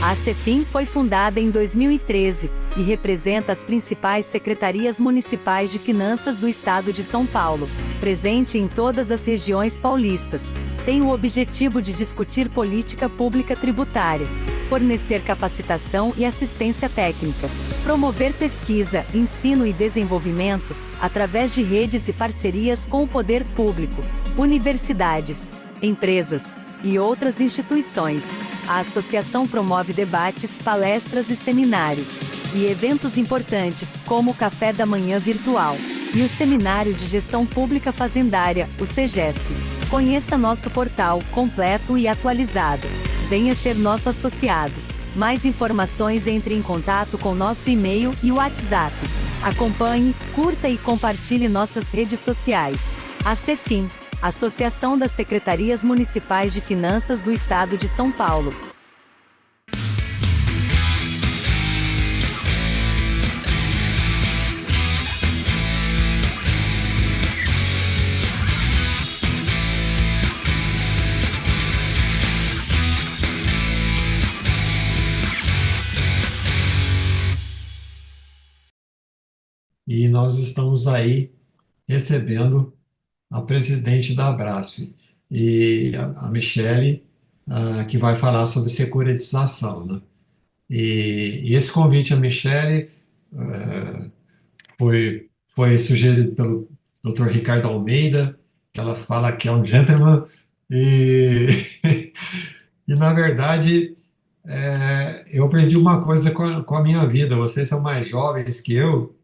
A Cefim foi fundada em 2013 e representa as principais secretarias municipais de finanças do estado de São Paulo, presente em todas as regiões paulistas. Tem o objetivo de discutir política pública tributária, fornecer capacitação e assistência técnica, promover pesquisa, ensino e desenvolvimento, através de redes e parcerias com o poder público, universidades, empresas e outras instituições. A associação promove debates, palestras e seminários, e eventos importantes, como o Café da Manhã Virtual, e o Seminário de Gestão Pública Fazendária, o SEGESP. Conheça nosso portal, completo e atualizado. Venha ser nosso associado. Mais informações, entre em contato com nosso e-mail e WhatsApp. Acompanhe, curta e compartilhe nossas redes sociais. A Cefim, Associação das Secretarias Municipais de Finanças do Estado de São Paulo. E nós estamos aí recebendo a presidente da Abrasf, e a Michele, que vai falar sobre securitização, né? E esse convite a Michele foi sugerido pelo Dr. Ricardo Almeida, que ela fala que é um gentleman, e, e na verdade, eu aprendi uma coisa com a minha vida. Vocês são mais jovens que eu,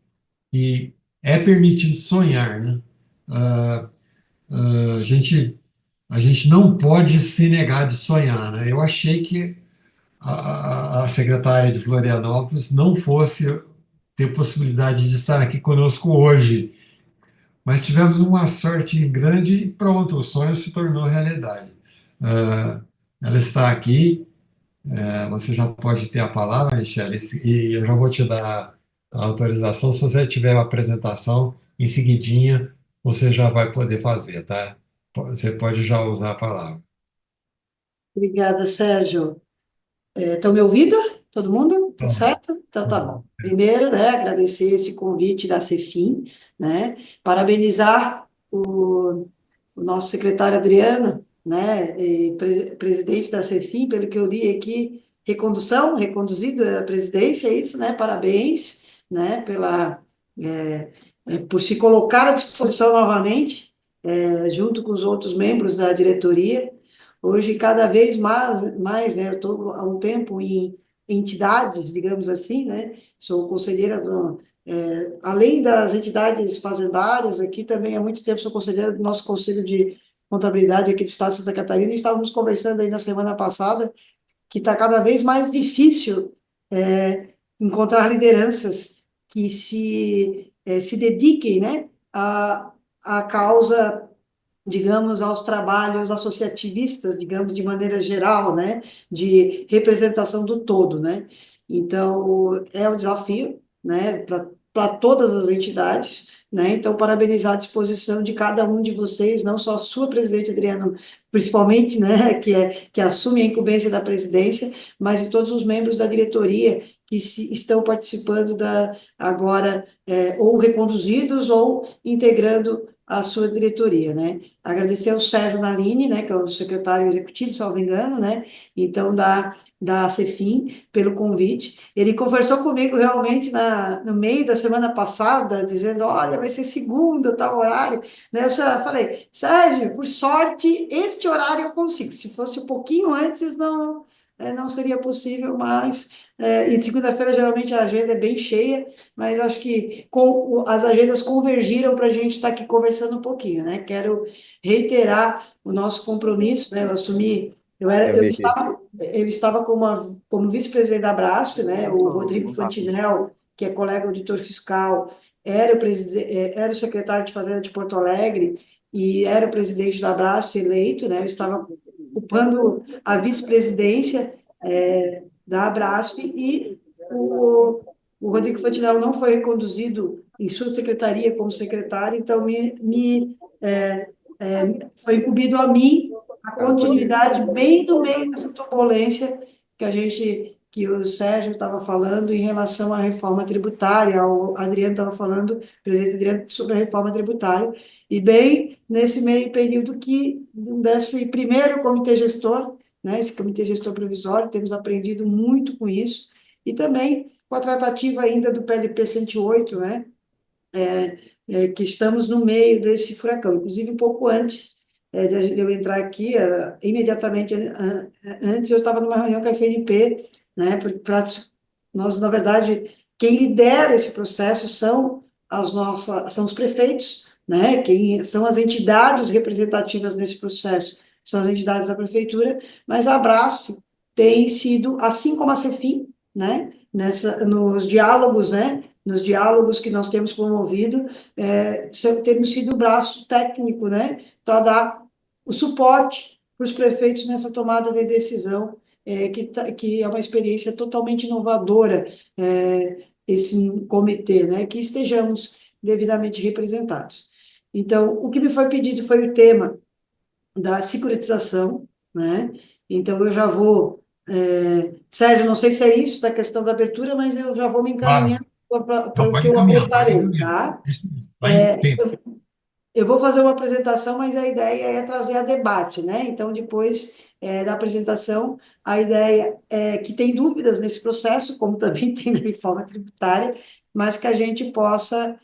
e é permitido sonhar, né? Ah, a gente não pode se negar de sonhar, né? Eu achei que a secretária de Florianópolis não fosse ter possibilidade de estar aqui conosco hoje, mas tivemos uma sorte grande e pronto, o sonho se tornou realidade. Ah, ela está aqui, você já pode ter a palavra, Michele, e eu já vou te dar a autorização. Se você tiver a apresentação, em seguidinha você já vai poder fazer, tá? Você pode já usar a palavra. Obrigada, Sérgio. Estão me ouvindo? Todo mundo? Tudo Então, certo? Então tá bom. Primeiro, né, agradecer esse convite da Cefim, né, parabenizar o nosso secretário Adriano, né, e presidente da Cefim, pelo que eu li aqui, reconduzido à presidência, é isso, né? Parabéns, né, é, por se colocar à disposição novamente, junto com os outros membros da diretoria. Hoje, cada vez mais, né, eu estou há um tempo em entidades, digamos assim, né, sou conselheira além das entidades fazendárias, aqui também há muito tempo sou conselheira do nosso Conselho de Contabilidade aqui do Estado de Santa Catarina, e estávamos conversando aí na semana passada que está cada vez mais difícil encontrar lideranças que se dediquem, né, à causa, digamos, aos trabalhos associativistas, digamos, de maneira geral, né, de representação do todo, né. Então, é um desafio, né, para todas as entidades, né. Então, parabenizar a disposição de cada um de vocês, não só a sua presidente, Adriano, principalmente, né, que assume a incumbência da presidência, mas de todos os membros da diretoria que estão participando agora, ou reconduzidos ou integrando a sua diretoria, né? Agradecer ao Sérgio Nalini, né, que é o secretário executivo, salvo engano, né, então da Cefim, pelo convite. Ele conversou comigo realmente no meio da semana passada, dizendo, olha, vai ser segunda, tal horário, né? Eu só falei, Sérgio, por sorte, este horário eu consigo. Se fosse um pouquinho antes, não seria possível, mas e segunda-feira geralmente a agenda é bem cheia, mas acho que as agendas convergiram para a gente estar aqui conversando um pouquinho, né? Quero reiterar o nosso compromisso, né? Eu estava como vice-presidente da Brasf, né? O Rodrigo Fantinel, que é colega auditor fiscal, era o secretário de Fazenda de Porto Alegre e era o presidente da Brasf eleito, né? Eu estava ocupando a vice-presidência da Abrasf, e o Rodrigo Fantinel não foi reconduzido em sua secretaria como secretário, então foi incumbido a mim a continuidade bem do meio dessa turbulência que o Sérgio estava falando em relação à reforma tributária, o Adriano estava falando, o presidente Adriano, sobre a reforma tributária, e bem nesse meio período desse primeiro comitê gestor, né, esse comitê gestor provisório, temos aprendido muito com isso, e também com a tratativa ainda do PLP 108, né, que estamos no meio desse furacão, inclusive um pouco antes de eu entrar aqui, imediatamente antes eu estava numa reunião com a FNP, né, nós, na verdade, quem lidera esse processo são os prefeitos, né, quem são as entidades representativas nesse processo, são as entidades da prefeitura, mas a Abrasf tem sido, assim como a Cefim, né, nos diálogos, né, nos diálogos que nós temos promovido, temos sido o braço técnico, né, para dar o suporte para os prefeitos nessa tomada de decisão, que é uma experiência totalmente inovadora, esse comitê, né, que estejamos devidamente representados. Então, o que me foi pedido foi o tema da securitização, né, então eu já vou... Sérgio, não sei se é isso da questão da abertura, mas eu já vou me Claro. encaminhando Não, para o que pode eu encaminhar, pode preparei, encaminhar. tá? Isso mesmo. Vai em tempo. Eu vou fazer uma apresentação, mas a ideia é trazer a debate, né? Então, depois da apresentação, a ideia é que tem dúvidas nesse processo, como também tem na reforma tributária, mas que a gente possa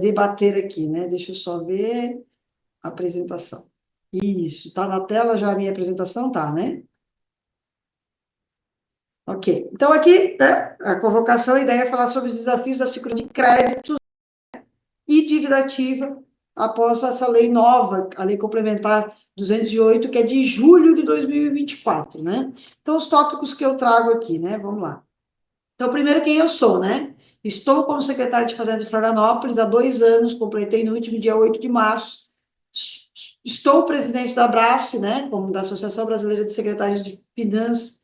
debater aqui, né? Deixa eu só ver a apresentação. Isso, está na tela já a minha apresentação? Tá, né? Ok. Então, aqui, né, a convocação, a ideia é falar sobre os desafios da segurança de crédito e dívida ativa após essa lei nova, a Lei Complementar 208, que é de julho de 2024, né? Então, os tópicos que eu trago aqui, né? Vamos lá. Então, primeiro, quem eu sou, né? Estou como secretária de Fazenda de Florianópolis há 2 anos, completei no último dia 8 de março. Estou presidente da Abrasf, né? Como da Associação Brasileira de Secretários de Finanças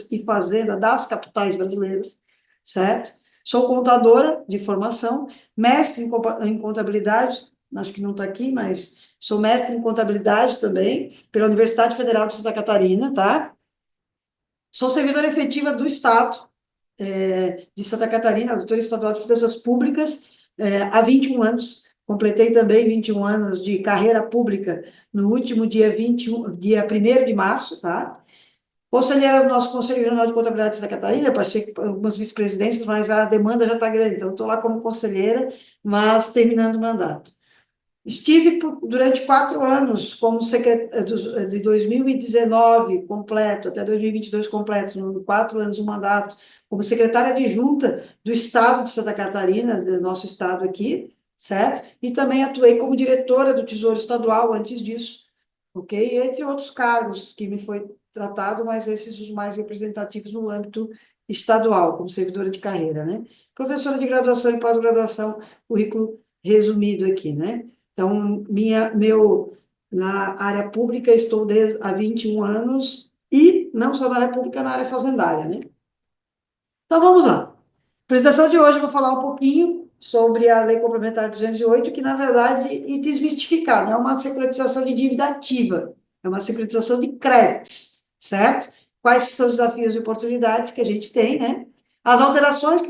e Fazenda das capitais brasileiras, certo? Sou contadora de formação, mestre em contabilidade, acho que não está aqui, mas sou mestre em contabilidade também, pela Universidade Federal de Santa Catarina, tá? Sou servidora efetiva do Estado de Santa Catarina, auditora estadual de finanças públicas, há 21 anos. Completei também 21 anos de carreira pública no último dia 1º de março, tá? Conselheira do nosso Conselho Regional de Contabilidade de Santa Catarina, passei por algumas vice-presidências, mas a demanda já está grande, então estou lá como conselheira, mas terminando o mandato. Estive durante 4 anos como secretária, de 2019 completo até 2022 completo, 4 anos o mandato, como secretária adjunta do Estado de Santa Catarina, do nosso estado aqui, certo? E também atuei como diretora do Tesouro Estadual antes disso, ok? Entre outros cargos que me foi tratado, mas esses os mais representativos no âmbito estadual, como servidora de carreira, né? Professora de graduação e pós-graduação, currículo resumido aqui, né? Então, na área pública estou há 21 anos e não só na área pública, na área fazendária, né? Então, vamos lá. Apresentação de hoje, eu vou falar um pouquinho sobre a Lei Complementar 208, que, na verdade, e desmistificar, não é uma securitização de dívida ativa, é uma securitização de créditos, certo? Quais são os desafios e oportunidades que a gente tem, né? As alterações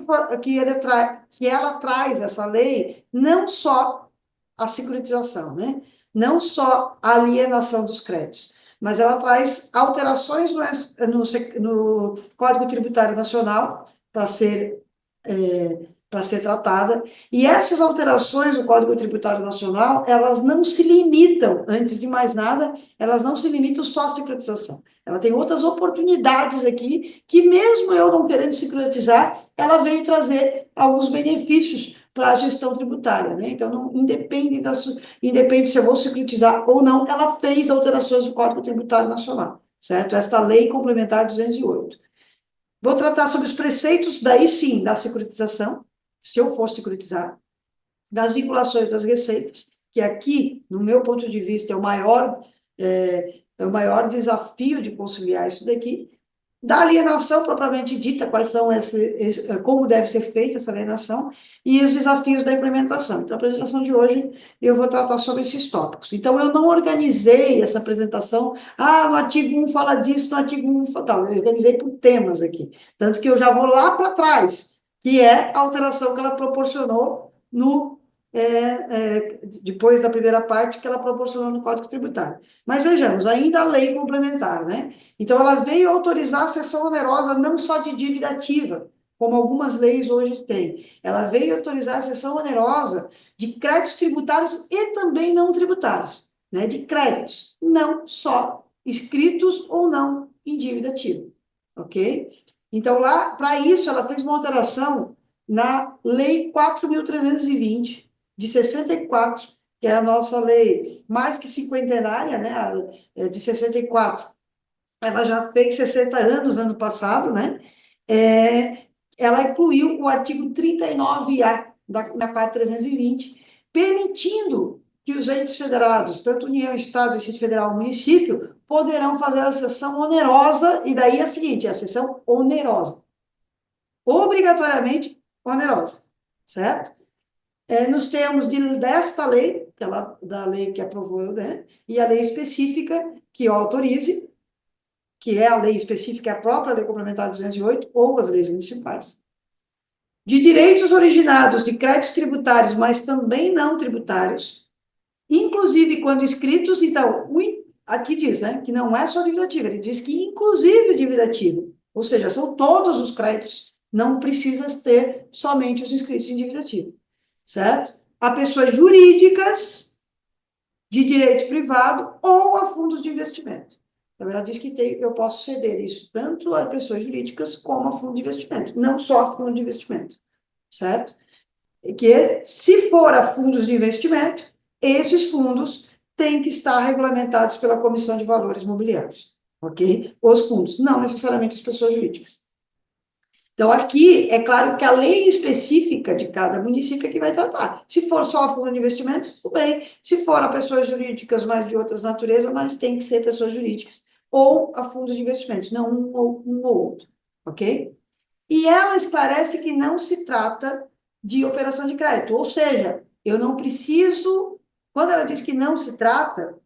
que ela traz, essa lei, não só a securitização, né? Não só a alienação dos créditos, mas ela traz alterações no Código Tributário Nacional para ser tratada, e essas alterações no Código Tributário Nacional, elas não se limitam, antes de mais nada, elas não se limitam só à securitização. Ela tem outras oportunidades aqui, que mesmo eu não querendo secretizar, ela veio trazer alguns benefícios para a gestão tributária, né? Então, não independe se eu vou secretizar ou não, ela fez alterações no Código Tributário Nacional, certo? Esta Lei Complementar 208. Vou tratar sobre os preceitos, daí sim, da securitização, se eu for securitizar, das vinculações das receitas, que aqui, no meu ponto de vista, é o maior desafio de conciliar isso daqui, da alienação propriamente dita, quais são como deve ser feita essa alienação, e os desafios da implementação. Então, a apresentação de hoje, eu vou tratar sobre esses tópicos. Então, eu não organizei essa apresentação, no artigo 1 fala disso, no artigo 1 fala tal, eu organizei por temas aqui, tanto que eu já vou lá para trás, que é a alteração que ela proporcionou depois da primeira parte, que ela proporcionou no Código Tributário. Mas vejamos, ainda a lei complementar, né? Então, ela veio autorizar a cessão onerosa não só de dívida ativa, como algumas leis hoje têm. Ela veio autorizar a cessão onerosa de créditos tributários e também não tributários, né? De créditos, não só escritos ou não em dívida ativa, ok? Então, lá, para isso, ela fez uma alteração na Lei 4.320, de 64, que é a nossa lei mais que cinquentenária, né? De 64. Ela já fez 60 anos, ano passado, né? Ela incluiu o artigo 39A da 4.320, permitindo que os entes federados, tanto União, Estado, Distrito Federal, município, poderão fazer a cessão onerosa, e daí é a seguinte, a cessão onerosa, obrigatoriamente onerosa, certo? Nos termos desta lei, da lei que aprovou, né? E a lei específica que o autorize, que é a lei específica, a própria Lei Complementar 208, ou as leis municipais. De direitos originados de créditos tributários, mas também não tributários, inclusive quando escritos, então, aqui diz, né, que não é só dívida ativa, ele diz que inclusive dívida ativa, ou seja, são todos os créditos, não precisa ter somente os inscritos em dívida ativa, certo? A pessoas jurídicas de direito privado ou a fundos de investimento. Então, ela diz que eu posso ceder isso tanto a pessoas jurídicas como a fundo de investimento, não só a fundo de investimento, certo? E que, se for a fundos de investimento, esses fundos têm que estar regulamentados pela Comissão de Valores Mobiliários, ok? Os fundos, não necessariamente as pessoas jurídicas. Então, aqui, é claro que a lei específica de cada município é que vai tratar. Se for só a fundo de investimento, tudo bem. Se for a pessoas jurídicas, mas de outras naturezas, mas tem que ser pessoas jurídicas. Ou a fundos de investimentos, não um ou outro, ok? E ela esclarece que não se trata de operação de crédito. Ou seja, eu não preciso... Quando ela diz que não se trata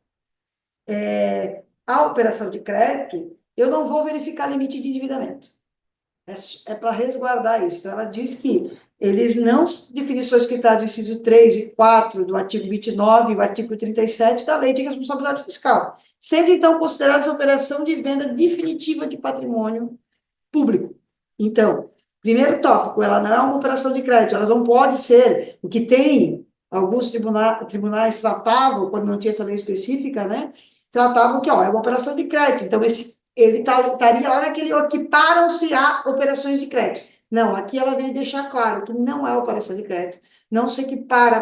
a operação de crédito, eu não vou verificar limite de endividamento. Para resguardar isso. Então, ela diz que eles não, definições que trazem o inciso 3 e 4 do artigo 29 e o artigo 37 da Lei de Responsabilidade Fiscal, sendo, então, consideradas operação de venda definitiva de patrimônio público. Então, primeiro tópico, ela não é uma operação de crédito, elas não pode ser, o que tem, alguns tribunais tratavam, quando não tinha essa lei específica, né, tratavam que, é uma operação de crédito, então ele estaria lá naquele equiparam-se a operações de crédito. Não, aqui ela vem deixar claro que não é operação de crédito, não se equipara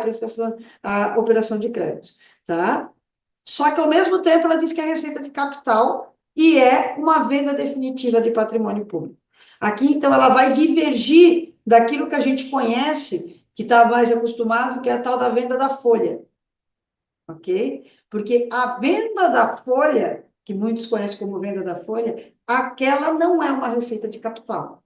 a operação de crédito, tá? Só que, ao mesmo tempo, ela diz que é receita de capital e é uma venda definitiva de patrimônio público. Aqui, então, ela vai divergir daquilo que a gente conhece, que está mais acostumado, que é a tal da venda da folha, ok? Porque a venda da folha, que muitos conhecem como venda da folha, aquela não é uma receita de capital.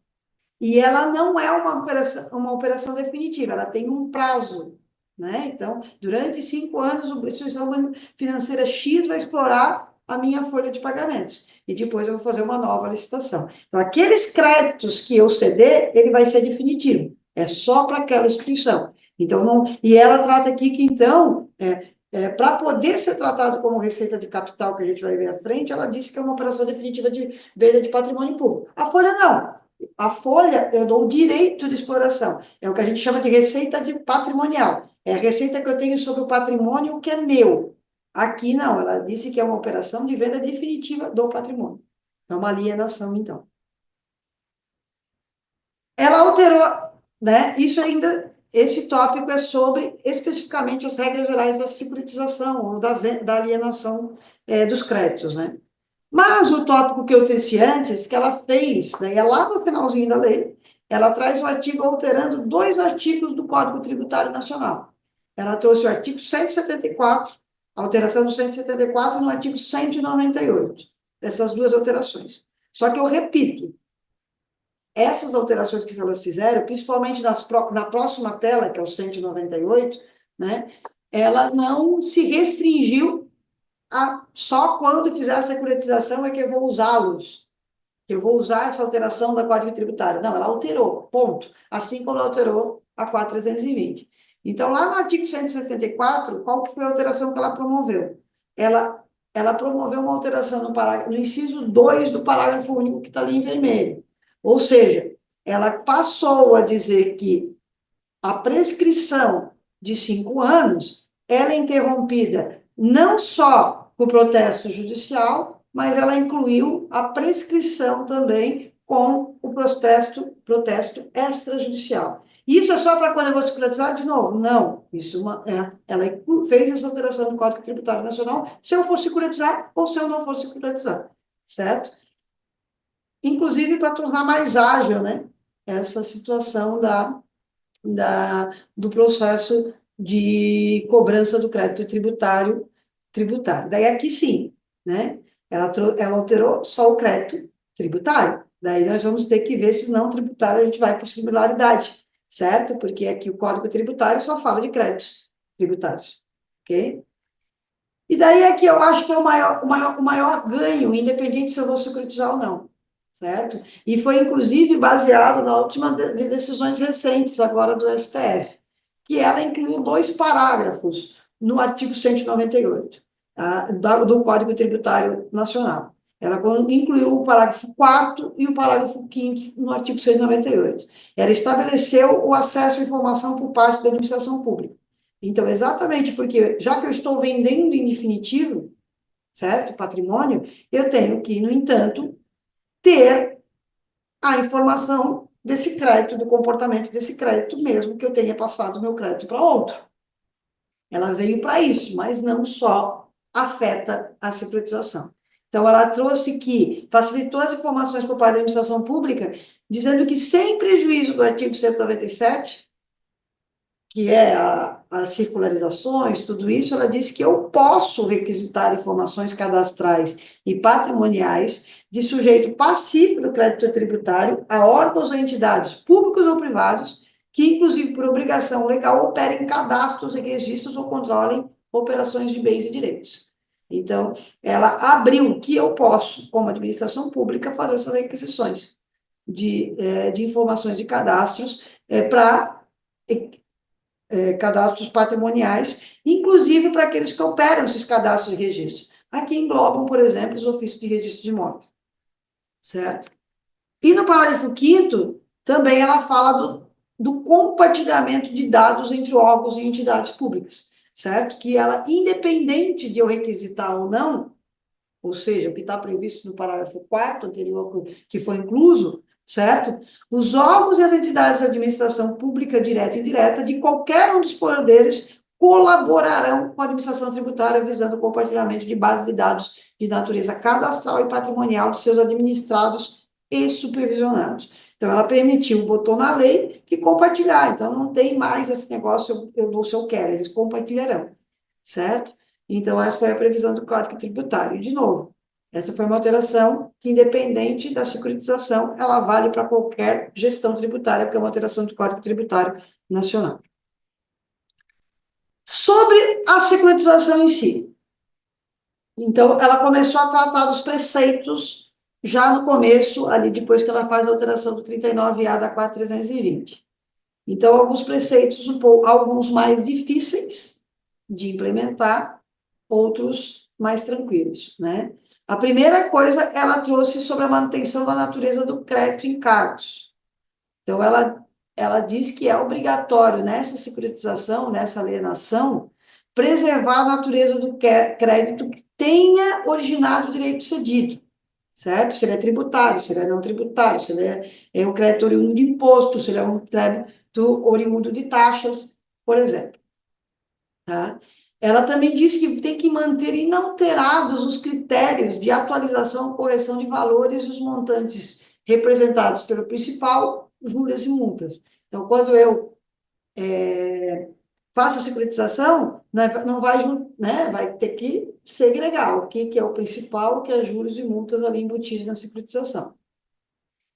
E ela não é uma operação definitiva, ela tem um prazo, né? Então, durante 5 anos, a instituição financeira X vai explorar a minha folha de pagamentos. E depois eu vou fazer uma nova licitação. Então, aqueles créditos que eu ceder, ele vai ser definitivo. É só para aquela instituição. Então, não... E ela trata aqui que, então, para poder ser tratado como receita de capital, que a gente vai ver à frente, ela disse que é uma operação definitiva de venda de patrimônio público. A folha, não. A folha, eu dou o direito de exploração. É o que a gente chama de receita patrimonial. É a receita que eu tenho sobre o patrimônio que é meu. Aqui, não. Ela disse que é uma operação de venda definitiva do patrimônio. É uma alienação, então. Ela alterou, né? Isso ainda, esse tópico é sobre, especificamente, as regras gerais da securitização ou da alienação dos créditos, né? Mas o tópico que eu disse antes, que ela fez, né, é lá no finalzinho da lei, ela traz o artigo alterando 2 artigos do Código Tributário Nacional. Ela trouxe o artigo 174, a alteração do 174 no artigo 198. Essas 2 alterações. Só que eu repito, essas alterações que elas fizeram, principalmente na próxima tela, que é o 198, né, ela não se restringiu a só quando fizer a securitização é que eu vou usá-los, que eu vou usar essa alteração da Código Tributário. Não, ela alterou, ponto. Assim como ela alterou a 4.320. Então, lá no artigo 174, qual que foi a alteração que ela promoveu? Ela promoveu uma alteração no inciso 2 do parágrafo único que está ali em vermelho. Ou seja, ela passou a dizer que a prescrição de 5 anos ela é interrompida não só com o protesto judicial, mas ela incluiu a prescrição também com o protesto extrajudicial. Isso é só para quando eu vou secularizar de novo? Não. Ela fez essa alteração no Código Tributário Nacional se eu for secularizar ou se eu não for secularizar, certo? Inclusive para tornar mais ágil, né, essa situação do processo de cobrança do crédito tributário. Daí aqui sim, né? Ela alterou só o crédito tributário. Daí nós vamos ter que ver se o não tributário a gente vai por similaridade, certo? Porque aqui o Código Tributário só fala de créditos tributários, ok? E daí aqui eu acho que é o maior ganho, independente se eu vou securitizar ou não, certo? E foi, inclusive, baseado na última de decisões recentes, agora do STF, que ela incluiu 2 parágrafos no artigo 198, tá? Do Código Tributário Nacional. Ela incluiu o parágrafo 4º e o parágrafo 5º no artigo 198. Ela estabeleceu o acesso à informação por parte da administração pública. Então, exatamente porque, já que eu estou vendendo em definitivo, certo? Patrimônio, eu tenho que, no entanto, ter a informação desse crédito, do comportamento desse crédito, mesmo que eu tenha passado o meu crédito para outro. Ela veio para isso, mas não só afeta a securitização. Então, ela trouxe que facilitou as informações por parte da administração pública, dizendo que, sem prejuízo do artigo 197, que é as circularizações, tudo isso, ela disse que eu posso requisitar informações cadastrais e patrimoniais de sujeito passivo do crédito tributário a órgãos ou entidades públicos ou privados que, inclusive por obrigação legal, operem cadastros e registros ou controlem operações de bens e direitos. Então, ela abriu que eu posso, como administração pública, fazer essas requisições de informações de cadastros para cadastros patrimoniais, inclusive para aqueles que operam esses cadastros de registro. Aqui englobam, por exemplo, os ofícios de registro de imóveis, certo? E no parágrafo 5º, também ela fala do compartilhamento de dados entre órgãos e entidades públicas, certo? Que ela, independente de eu requisitar ou não, ou seja, o que está previsto no parágrafo 4º anterior, que foi incluso, certo? Os órgãos e as entidades de administração pública, direta e indireta, de qualquer um dos poderes, colaborarão com a administração tributária, visando o compartilhamento de bases de dados de natureza cadastral e patrimonial de seus administrados e supervisionados. Então, ela permitiu, botou na lei que compartilhar. Então, não tem mais esse negócio, eu dou se eu quero, eles compartilharão, certo? Então, essa foi a previsão do Código Tributário. E, de novo, essa foi uma alteração que, independente da securitização, ela vale para qualquer gestão tributária, porque é uma alteração do Código Tributário Nacional. Sobre a securitização em si. Então, ela começou a tratar dos preceitos já no começo, ali depois que ela faz a alteração do 39A da 4.320. Então, alguns preceitos, alguns mais difíceis de implementar, outros mais tranquilos, né? A primeira coisa, ela trouxe sobre a manutenção da natureza do crédito em cargos. Então, ela diz que é obrigatório, nessa securitização, nessa alienação, preservar a natureza do crédito que tenha originado o direito cedido, certo? Se ele é tributário, se ele é não tributário, se ele é um crédito oriundo de imposto, se ele é um crédito oriundo de taxas, por exemplo. Tá? Ela também diz que tem que manter inalterados os critérios de atualização, correção de valores e os montantes representados pelo principal, juros e multas. Então, quando eu faço a securitização, não vai, né, vai ter que segregar o que é o principal, o que é juros e multas ali embutidos na securitização.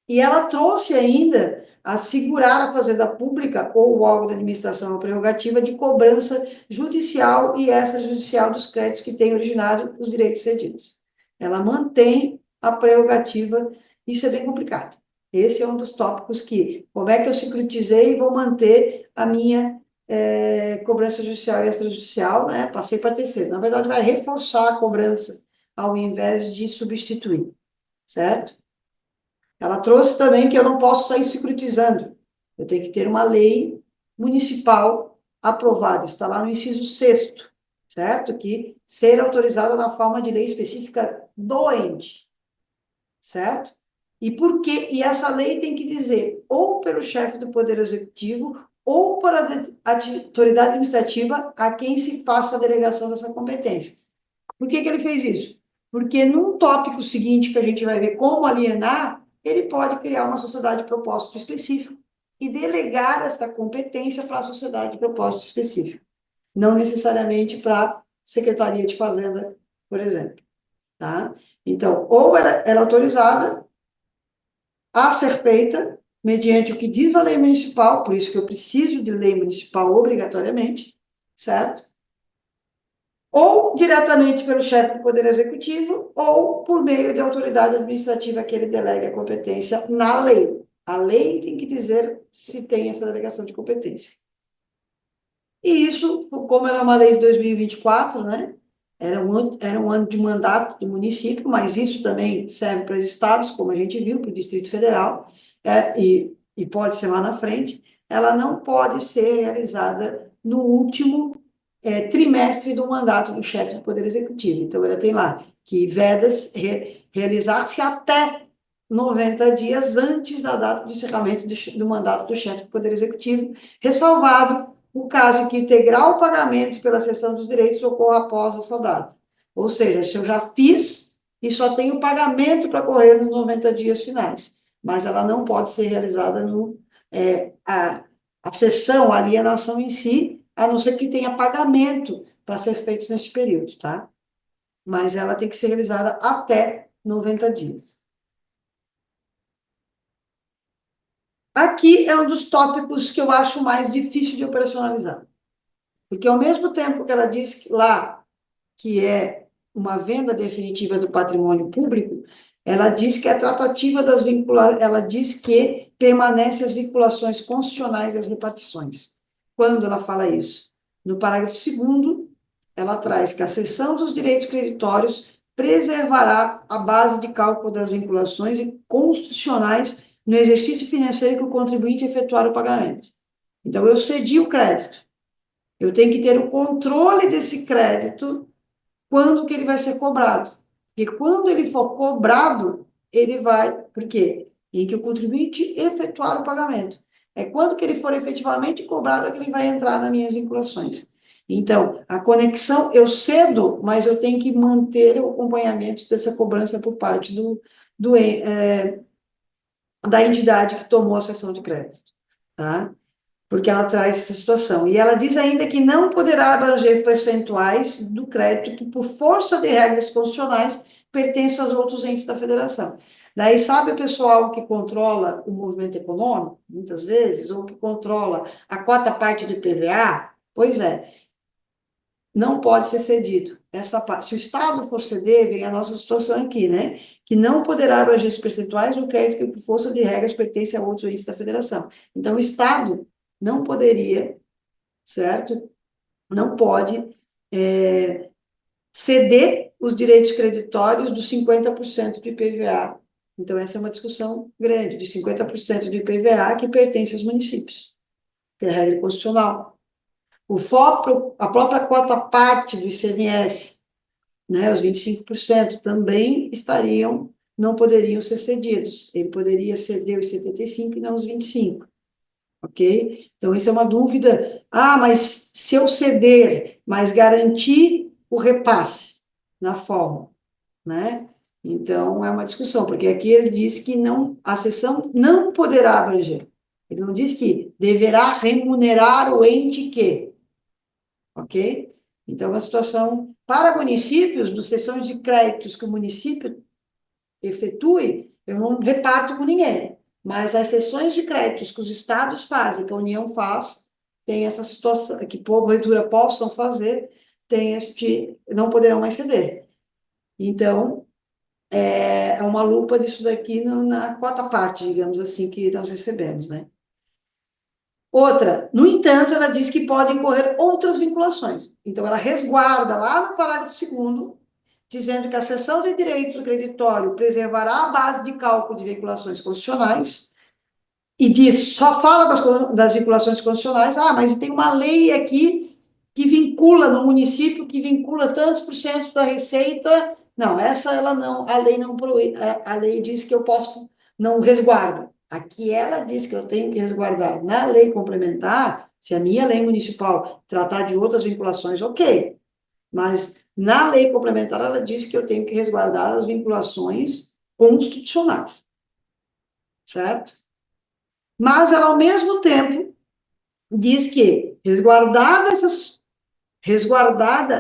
E ela trouxe ainda a segurar a Fazenda Pública ou o órgão da administração a prerrogativa de cobrança judicial e extrajudicial dos créditos que têm originado os direitos cedidos. Ela mantém a prerrogativa, isso é bem complicado. Esse é um dos tópicos que, como é que eu securitizei e vou manter a minha cobrança judicial e extrajudicial, né? Passei para terceiro. Na verdade, vai reforçar a cobrança ao invés de substituir, certo? Ela trouxe também que eu não posso sair securitizando. Eu tenho que ter uma lei municipal aprovada. Está lá no inciso 6º, certo? Que ser autorizada na forma de lei específica do ente, certo? E por quê? E essa lei tem que dizer ou pelo chefe do Poder Executivo ou para a autoridade administrativa a quem se faça a delegação dessa competência. Por que ele fez isso? Porque num tópico seguinte que a gente vai ver como alienar, ele pode criar uma sociedade de propósito específico e delegar esta competência para a sociedade de propósito específico, não necessariamente para a Secretaria de Fazenda, por exemplo. Tá? Então, ou ela é autorizada a ser feita mediante o que diz a lei municipal, por isso que eu preciso de lei municipal obrigatoriamente, certo? Ou diretamente pelo chefe do Poder Executivo, ou por meio de autoridade administrativa que ele delegue a competência na lei. A lei tem que dizer se tem essa delegação de competência. E isso, como era uma lei de 2024, né? Era um ano de mandato do município, mas isso também serve para os estados, como a gente viu, para o Distrito Federal, e pode ser lá na frente, ela não pode ser realizada no último trimestre do mandato do chefe do Poder Executivo. Então, ela tem lá que vedas realizar-se até 90 dias antes da data de encerramento do mandato do chefe do Poder Executivo, ressalvado o caso em que integrar o pagamento pela cessão dos direitos ocorra após essa data. Ou seja, se eu já fiz e só tenho pagamento para correr nos 90 dias finais, mas ela não pode ser realizada a cessão, a alienação em si, a não ser que tenha pagamento para ser feito neste período, tá? Mas ela tem que ser realizada até 90 dias. Aqui é um dos tópicos que eu acho mais difícil de operacionalizar. Porque ao mesmo tempo que ela diz que lá que é uma venda definitiva do patrimônio público, ela diz que a tratativa das vinculações, ela diz que permanecem as vinculações constitucionais e as repartições. Quando ela fala isso? No parágrafo 2º, ela traz que a cessão dos direitos creditórios preservará a base de cálculo das vinculações constitucionais no exercício financeiro que o contribuinte efetuar o pagamento. Então, eu cedi o crédito. Eu tenho que ter o controle desse crédito quando que ele vai ser cobrado. E quando ele for cobrado, ele vai... Por quê? Em que o contribuinte efetuar o pagamento. É quando que ele for efetivamente cobrado é que ele vai entrar nas minhas vinculações. Então, a conexão, eu cedo, mas eu tenho que manter o acompanhamento dessa cobrança por parte da entidade que tomou a cessão de crédito, tá? Porque ela traz essa situação. E ela diz ainda que não poderá abranger percentuais do crédito que, por força de regras constitucionais, pertencem aos outros entes da federação. Daí, sabe o pessoal que controla o movimento econômico, muitas vezes, ou que controla a quarta parte do IPVA? Pois é, não pode ser cedido. Essa parte. Se o Estado for ceder, vem a nossa situação aqui, né? Que não poderá abranger os percentuais do crédito que, por força de regras, pertence a outros entes da federação. Então, o Estado não poderia, certo? Não pode ceder os direitos creditórios dos 50% do IPVA. Então, essa é uma discussão grande, de 50% do IPVA que pertence aos municípios, que é a regra constitucional. A própria quota parte do ICMS, né, os 25%, também não poderiam ser cedidos. Ele poderia ceder os 75% e não os 25%. Ok? Então, isso é uma dúvida. Ah, mas se eu ceder, mas garantir o repasse na forma, né? Então, é uma discussão, porque aqui ele diz que não, a cessão não poderá abranger. Ele não diz que deverá remunerar o ente que, ok? Então, é uma situação Para municípios, dos cessões de créditos que o município efetue, eu não reparto com ninguém. Mas as cessões de créditos que os estados fazem, que a União faz, tem essa situação, que porventura possam fazer, tem este, não poderão mais ceder. Então, é uma lupa disso daqui na quarta parte, digamos assim, que nós recebemos, né? Outra, no entanto, ela diz que podem ocorrer outras vinculações. Então, ela resguarda lá no parágrafo 2º, dizendo que a cessão de direito do creditório preservará a base de cálculo de vinculações constitucionais, e diz, só fala das vinculações constitucionais, mas tem uma lei aqui que vincula no município, que vincula tantos por cento da receita. Não, essa ela não, a lei não proíbe, a lei diz que eu posso, não resguardo. Aqui ela diz que eu tenho que resguardar. Na lei complementar, se a minha lei municipal tratar de outras vinculações, ok. Mas na lei complementar ela diz que eu tenho que resguardar as vinculações constitucionais. Certo? Mas ela, ao mesmo tempo, diz que resguardada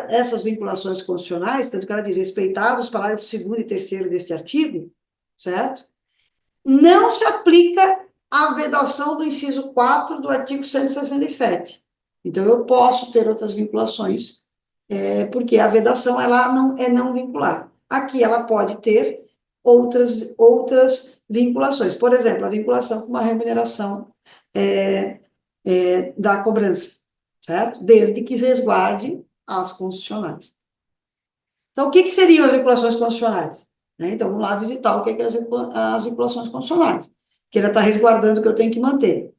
essas vinculações constitucionais, tanto que ela diz, respeitados os parágrafos 2º e 3º deste artigo, certo? Não se aplica a vedação do inciso 4 do artigo 167. Então, eu posso ter outras vinculações, porque a vedação ela não é não vincular. Aqui ela pode ter outras vinculações. Por exemplo, a vinculação com uma remuneração da cobrança, certo? Desde que resguarde as constitucionais. Então, o que seriam as vinculações constitucionais? Então, vamos lá visitar o que é as vinculações constitucionais, que ela está resguardando que eu tenho que manter.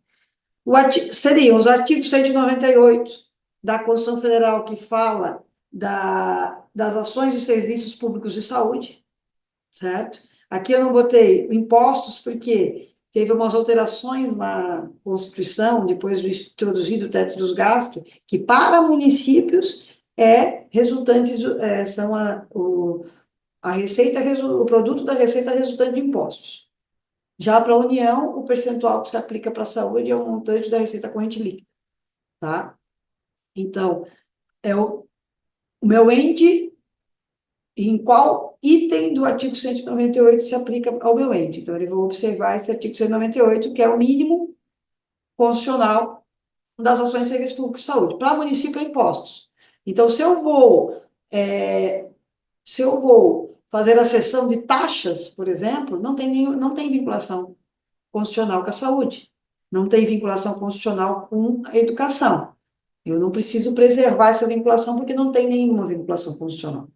Seriam os artigos 198 da Constituição Federal, que fala das ações e serviços públicos de saúde, certo? Aqui eu não botei impostos, porque teve umas alterações na Constituição, depois de introduzido o teto dos gastos, que para municípios resultantes, são a receita, o produto da receita resultante de impostos. Já para a União, o percentual que se aplica para a saúde é o montante da receita corrente líquida, tá? Então, o meu ente, em qual item do artigo 198 se aplica ao meu ente. Então, eu vou observar esse artigo 198, que é o mínimo constitucional das ações de serviço público de saúde. Para município, é impostos. Então, se eu vou fazer a cessão de taxas, por exemplo, não tem vinculação constitucional com a saúde, não tem vinculação constitucional com a educação. Eu não preciso preservar essa vinculação, porque não tem nenhuma vinculação constitucional.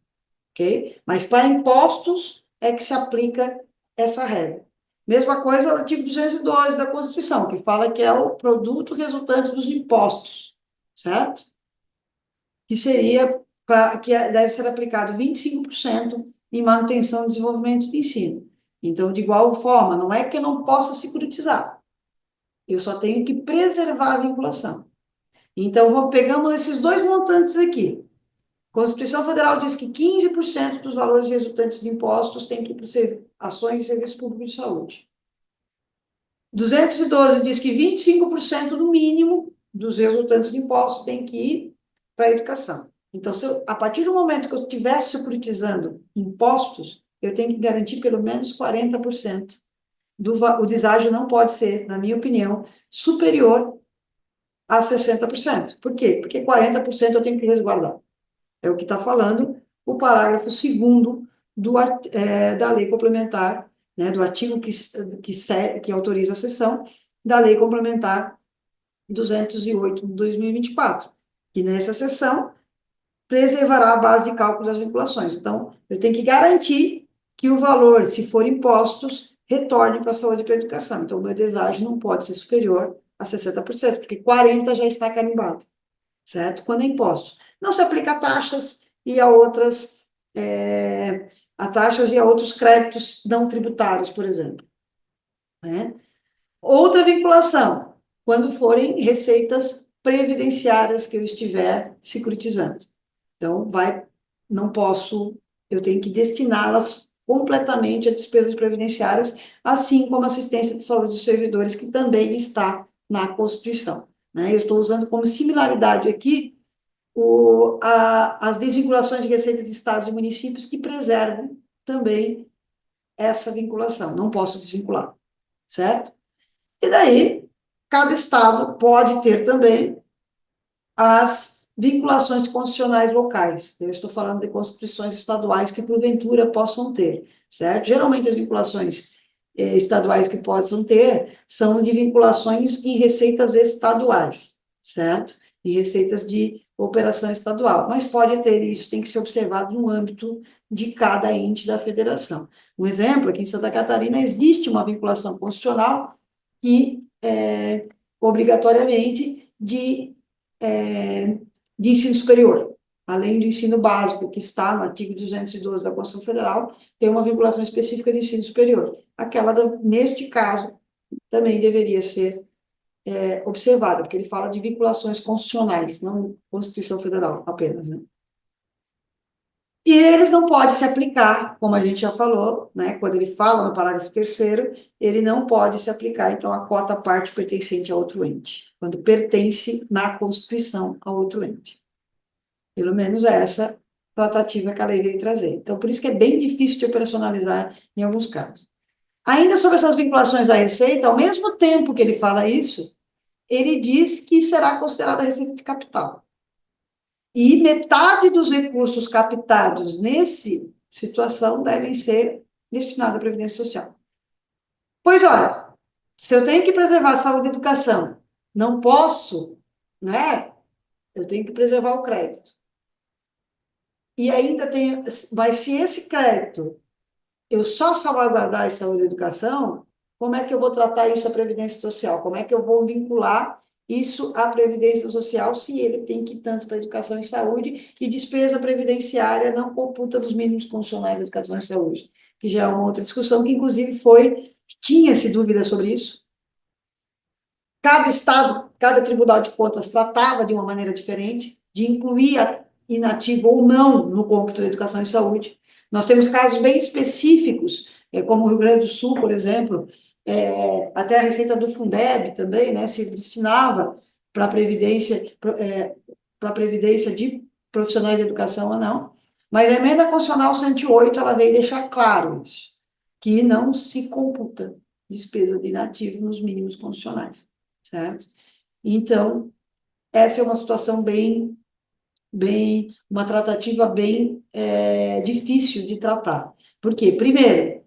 Ok? Mas para impostos é que se aplica essa regra. Mesma coisa o artigo 212 da Constituição, que fala que é o produto resultante dos impostos, certo? Que seria, que deve ser aplicado 25% em manutenção e desenvolvimento do ensino. Então, de igual forma, não é que eu não possa securitizar, eu só tenho que preservar a vinculação. Então, pegamos esses dois montantes aqui. A Constituição Federal diz que 15% dos valores resultantes de impostos tem que ir para ações de serviço público de saúde. 212 diz que 25% no mínimo dos resultantes de impostos tem que ir para a educação. Então, a partir do momento que eu estiver securitizando impostos, eu tenho que garantir pelo menos 40%. O deságio não pode ser, na minha opinião, superior a 60%. Por quê? Porque 40% eu tenho que resguardar. É o que está falando o parágrafo 2º da lei complementar, né, do artigo que autoriza a cessão da lei complementar 208 de 2024, que nessa cessão preservará a base de cálculo das vinculações. Então, eu tenho que garantir que o valor, se for impostos, retorne para a saúde e para a educação. Então, o meu deságio não pode ser superior a 60%, porque 40% já está carimbado, certo? Quando é impostos. Não se aplica a taxas e a outros créditos não tributários, por exemplo. Né? Outra vinculação, quando forem receitas previdenciárias que eu estiver securitizando. Então, eu tenho que destiná-las completamente a despesas previdenciárias, assim como assistência de saúde dos servidores, que também está na Constituição. Né? Eu estou usando como similaridade aqui as desvinculações de receitas de estados e municípios que preservam também essa vinculação. Não posso desvincular, certo? E daí, cada estado pode ter também as vinculações constitucionais locais. Eu estou falando de constituições estaduais que, porventura, possam ter, certo? Geralmente, as vinculações estaduais que possam ter são de vinculações em receitas estaduais, certo? Em receitas de operação estadual. Mas pode ter isso, tem que ser observado no âmbito de cada ente da federação. Um exemplo, aqui em Santa Catarina, existe uma vinculação constitucional que obrigatoriamente de ensino superior, além do ensino básico, que está no artigo 212 da Constituição Federal, tem uma vinculação específica de ensino superior. Aquela, neste caso, também deveria ser observada, porque ele fala de vinculações constitucionais, não Constituição Federal apenas, né? E eles não podem se aplicar, como a gente já falou, né? Quando ele fala no parágrafo 3º, ele não pode se aplicar, então, a cota parte pertencente a outro ente, quando pertence na Constituição a outro ente. Pelo menos é essa tratativa que a lei veio trazer. Então, por isso que é bem difícil de operacionalizar em alguns casos. Ainda sobre essas vinculações à receita, ao mesmo tempo que ele fala isso, ele diz que será considerada receita de capital. E metade dos recursos captados nessa situação devem ser destinados à Previdência Social. Pois olha, se eu tenho que preservar a saúde e a educação, não posso, né? Eu tenho que preservar o crédito. E ainda tem, mas se esse crédito eu só salvaguardar a saúde e a educação, como é que eu vou tratar isso à Previdência Social? Como é que eu vou vincular isso à Previdência Social se ele tem que ir tanto para educação e saúde e despesa previdenciária não computa dos mínimos constitucionais da educação e saúde? Que já é uma outra discussão que, inclusive, tinha-se dúvida sobre isso. Cada estado, cada Tribunal de Contas tratava de uma maneira diferente, de incluir a inativo ou não no cômputo da educação e saúde. Nós temos casos bem específicos, como o Rio Grande do Sul, por exemplo, até a receita do Fundeb também, né, se destinava para a previdência de profissionais de educação ou não. Mas a emenda constitucional 108, ela veio deixar claro isso, que não se computa despesa de inativo nos mínimos constitucionais, certo? Então, essa é uma situação uma tratativa bem difícil de tratar. Por quê? Primeiro,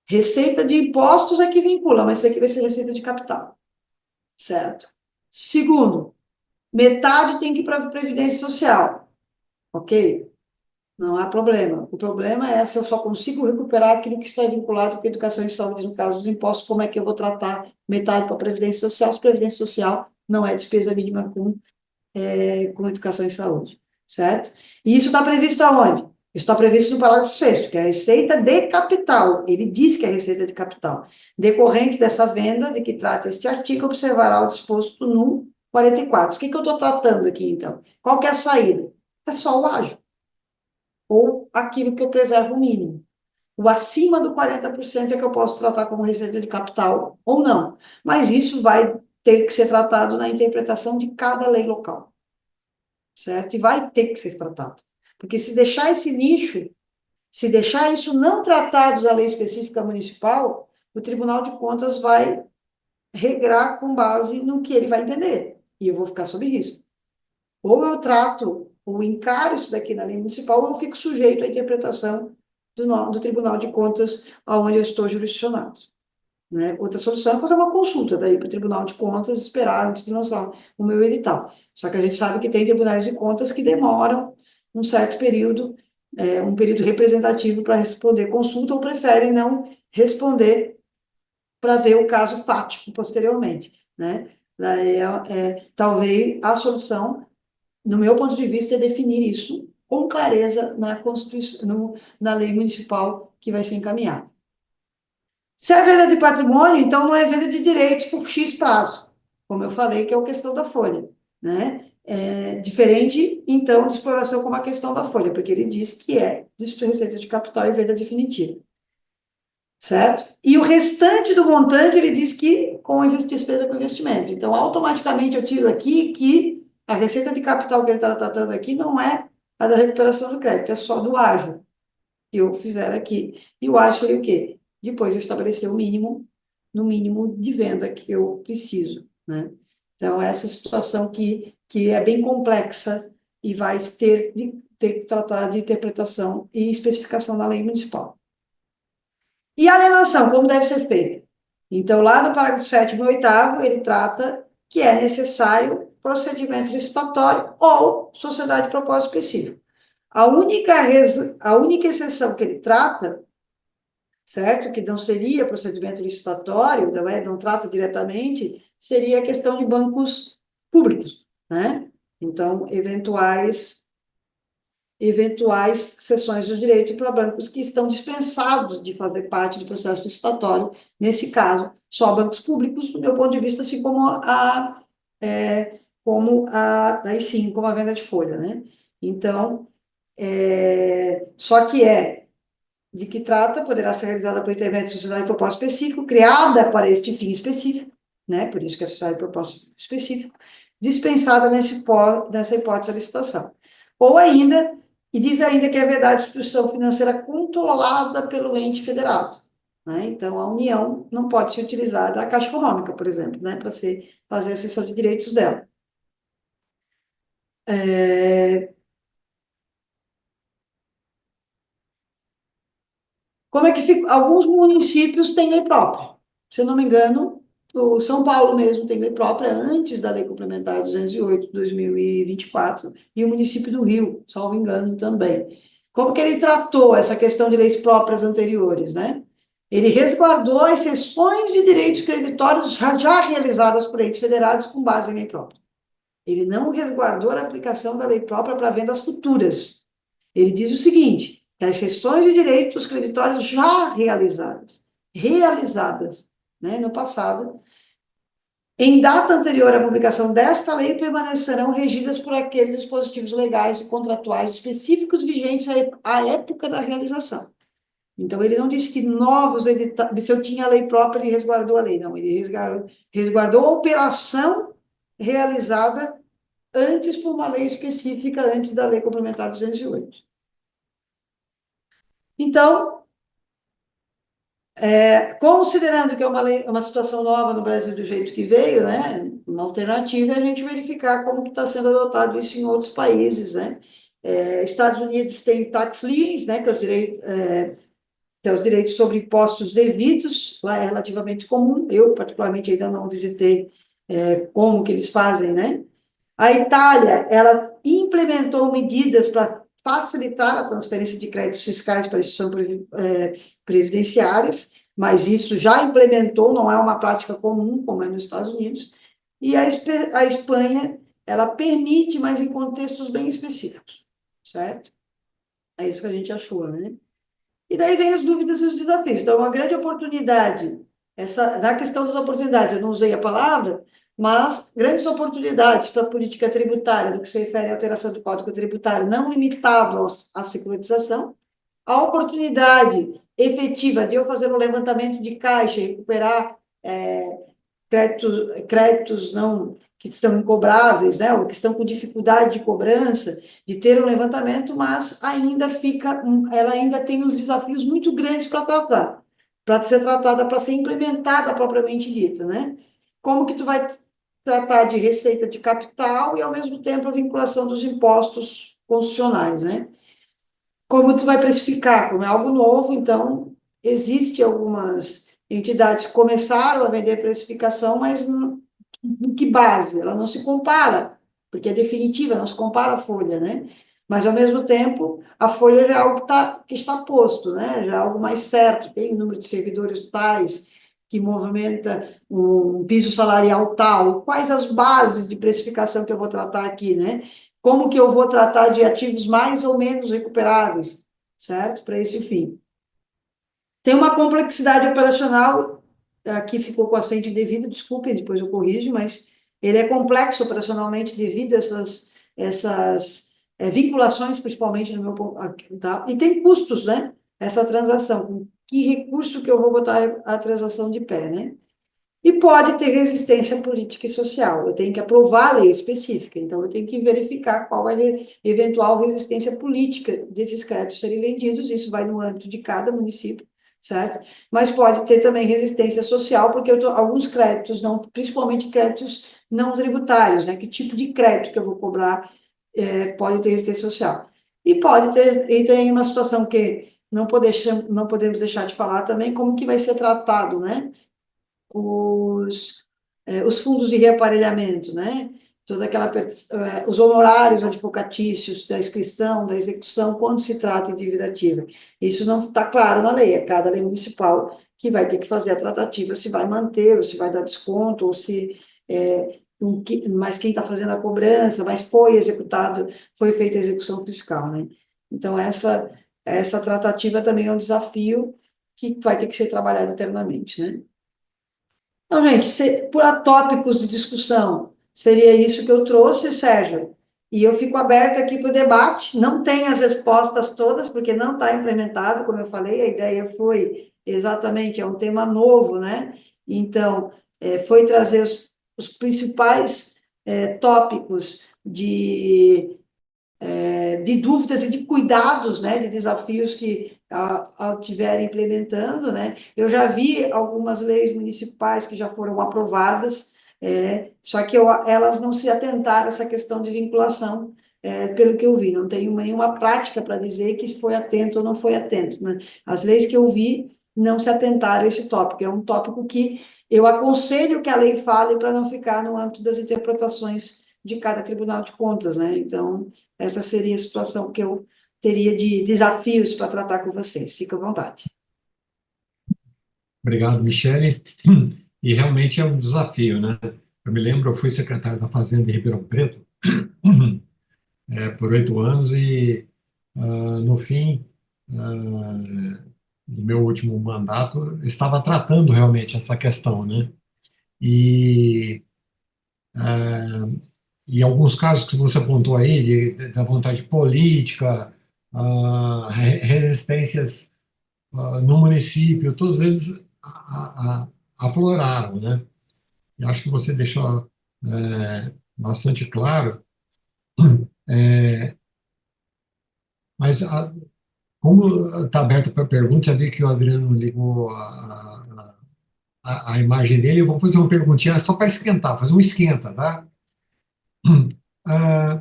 receita de impostos é que vincula, mas isso aqui vai ser receita de capital, certo? Segundo, metade tem que ir para a Previdência Social, ok? Não há problema. O problema é se eu só consigo recuperar aquilo que está vinculado com a educação e saúde, no caso dos impostos, como é que eu vou tratar metade para a Previdência Social, se a Previdência Social não é despesa mínima com educação e saúde, certo? E isso está previsto aonde? Isso está previsto no parágrafo 6º, que é a receita de capital. Ele diz que é receita de capital. Decorrente dessa venda de que trata este artigo, observará o disposto no 44. O que eu estou tratando aqui, então? Qual que é a saída? É só o ágio. Ou aquilo que eu preservo o mínimo. O acima do 40% é que eu posso tratar como receita de capital ou não. Mas isso vai ter que ser tratado na interpretação de cada lei local, certo? E vai ter que ser tratado. Porque se deixar esse nicho, se deixar isso não tratado da lei específica municipal, o Tribunal de Contas vai regrar com base no que ele vai entender. E eu vou ficar sob risco. Ou eu trato, ou encaro isso daqui na lei municipal, ou eu fico sujeito à interpretação do Tribunal de Contas onde eu estou jurisdicionado. Né? Outra solução é fazer uma consulta daí para o Tribunal de Contas, esperar antes de lançar o meu edital. Só que a gente sabe que tem tribunais de contas que demoram um certo período, um período representativo para responder consulta, ou preferem não responder para ver o caso fático posteriormente. Né? Daí, talvez a solução, no meu ponto de vista, é definir isso com clareza na Constituição, na lei municipal que vai ser encaminhada. Se é venda de patrimônio, então não é venda de direitos por X prazo, como eu falei, que é a questão da folha, né? Diferente, então, de exploração como a questão da folha, porque ele diz que é receita de capital e venda definitiva, certo? E o restante do montante, ele diz que com despesa com investimento. Então, automaticamente eu tiro aqui que a receita de capital que ele está tratando aqui não é a da recuperação do crédito, é só do ágio que eu fizer aqui. E o ágio seria o quê? Depois eu estabelecer o mínimo, no mínimo de venda que eu preciso, né? Então, essa situação que é bem complexa e vai ter que tratar de interpretação e especificação na lei municipal. E a alienação, como deve ser feita? Então, lá no parágrafo 7º e 8º, ele trata que é necessário procedimento licitatório ou sociedade de propósito específico. A única exceção que ele trata, certo? Que não seria procedimento licitatório, não trata diretamente, seria a questão de bancos públicos, né? Então, eventuais cessões do direito para bancos que estão dispensados de fazer parte do processo licitatório, nesse caso, só bancos públicos, do meu ponto de vista, assim daí sim, como a venda de folha, né? Então, só que de que trata, poderá ser realizada por intermédio de sociedade de propósito específico, criada para este fim específico, né? Por isso que é sociedade de propósito específico, dispensada nessa hipótese da licitação. Ou ainda, e diz ainda que é verdade instituição financeira controlada pelo ente federado, né? Então, a União não pode se utilizar da Caixa Econômica, por exemplo, né? Para fazer a cessão de direitos dela. Como é que fica? Alguns municípios têm lei própria. Se eu não me engano, o São Paulo mesmo tem lei própria antes da Lei Complementar 208 de 2024, e o município do Rio, salvo engano, também. Como que ele tratou essa questão de leis próprias anteriores, né? Ele resguardou as cessões de direitos creditórios já realizadas por entes federados com base em lei própria. Ele não resguardou a aplicação da lei própria para vendas futuras. Ele diz o seguinte, que as cessões de direitos creditórios já realizadas, né, no passado, em data anterior à publicação desta lei, permanecerão regidas por aqueles dispositivos legais e contratuais específicos vigentes à época da realização. Então, ele não disse que novos editados, se eu tinha a lei própria, ele resguardou a lei. Não, ele resguardou a operação realizada antes por uma lei específica, antes da Lei Complementar 208. Então, considerando que é uma situação nova no Brasil do jeito que veio, né, uma alternativa é a gente verificar como que está sendo adotado isso em outros países, né? Estados Unidos tem tax liens, né, que é os direitos sobre impostos devidos, lá é relativamente comum, eu particularmente ainda não visitei como que eles fazem, né? A Itália, ela implementou medidas para facilitar a transferência de créditos fiscais para instituições previdenciárias, mas isso já implementou, não é uma prática comum, como é nos Estados Unidos. E a Espanha, ela permite, mas em contextos bem específicos, certo? É isso que a gente achou, né? E daí vem as dúvidas e os desafios. Então, uma grande oportunidade, na questão das oportunidades, eu não usei a palavra, mas grandes oportunidades para a política tributária, no que se refere à alteração do Código Tributário, não limitado à securitização, a oportunidade efetiva de eu fazer um levantamento de caixa e recuperar créditos não que estão incobráveis, né, ou que estão com dificuldade de cobrança, de ter um levantamento, mas ela ainda tem uns desafios muito grandes para ser tratada, para ser implementada propriamente dita, né? Como que tu vai tratar de receita de capital e, ao mesmo tempo, a vinculação dos impostos constitucionais, né? Como tu vai precificar, como é algo novo, então, existe algumas entidades que começaram a vender precificação, mas em que base? Ela não se compara, porque é definitiva, não se compara à folha, né? Mas, ao mesmo tempo, a folha já é algo que está posto, né? Já é algo mais certo, tem um número de servidores tais, que movimenta um piso salarial tal, quais as bases de precificação que eu vou tratar aqui, né? Como que eu vou tratar de ativos mais ou menos recuperáveis, certo? Para esse fim. Tem uma complexidade operacional, aqui ficou com acento indevido, desculpem, depois eu corrijo, mas ele é complexo operacionalmente devido a essas vinculações, principalmente no meu ponto, tá? E tem custos, né? Essa transação, com que recurso que eu vou botar a transação de pé, né? E pode ter resistência política e social. Eu tenho que aprovar a lei específica, então eu tenho que verificar qual é a eventual resistência política desses créditos serem vendidos, isso vai no âmbito de cada município, certo? Mas pode ter também resistência social, porque alguns créditos, não, principalmente créditos não tributários, né? Que tipo de crédito que eu vou cobrar pode ter resistência social. E pode ter, e tem uma situação que não podemos deixar de falar também, como que vai ser tratado, né? Os fundos de reaparelhamento, né? Os honorários advocatícios da inscrição, da execução, quando se trata de dívida ativa. Isso não está claro na lei, é cada lei municipal que vai ter que fazer a tratativa, se vai manter, ou se vai dar desconto, ou se... mas quem está fazendo a cobrança, mas foi executado, foi feita a execução fiscal, né? Então, essa tratativa também é um desafio que vai ter que ser trabalhado internamente, né? Então, gente, por tópicos de discussão, seria isso que eu trouxe, Sérgio. E eu fico aberta aqui para o debate. Não tem as respostas todas, porque não está implementado, como eu falei, a ideia foi exatamente, é um tema novo, né? Então, foi trazer os principais tópicos de dúvidas e de cuidados, né, de desafios que ao tiverem implementando, né, eu já vi algumas leis municipais que já foram aprovadas, só que elas não se atentaram a essa questão de vinculação, pelo que eu vi, não tenho nenhuma prática para dizer que foi atento ou não foi atento, né? As leis que eu vi não se atentaram a esse tópico, é um tópico que eu aconselho que a lei fale para não ficar no âmbito das interpretações de cada Tribunal de Contas, né? Então, essa seria a situação que eu teria de desafios para tratar com vocês. Fica à vontade. Obrigado, Michele. E realmente é um desafio, né? Eu me lembro, eu fui secretário da Fazenda em Ribeirão Preto por 8 anos e, no fim do meu último mandato, eu estava tratando realmente essa questão, né? E, e alguns casos que você apontou aí, da vontade política, resistências no município, todos eles afloraram, né? E acho que você deixou bastante claro, mas como está aberto para pergunta, já vi que o Adriano ligou a imagem dele, eu vou fazer uma perguntinha só para esquentar, fazer um esquenta, tá? Ah,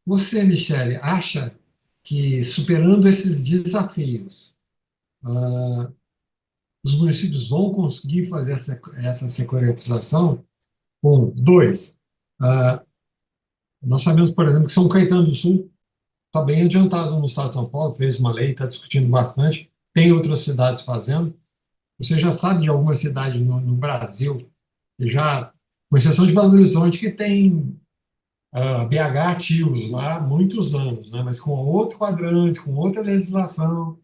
Você, Michele, acha que superando esses desafios, os municípios vão conseguir fazer essa securitização? Um, dois, ah, nós sabemos, por exemplo, que São Caetano do Sul está bem adiantado no estado de São Paulo, fez uma lei, está discutindo bastante, tem outras cidades fazendo. Você já sabe de alguma cidade no Brasil, que já, com exceção de Belo Horizonte, que tem BH ativos lá há muitos anos, né? Mas com outro quadrante, com outra legislação.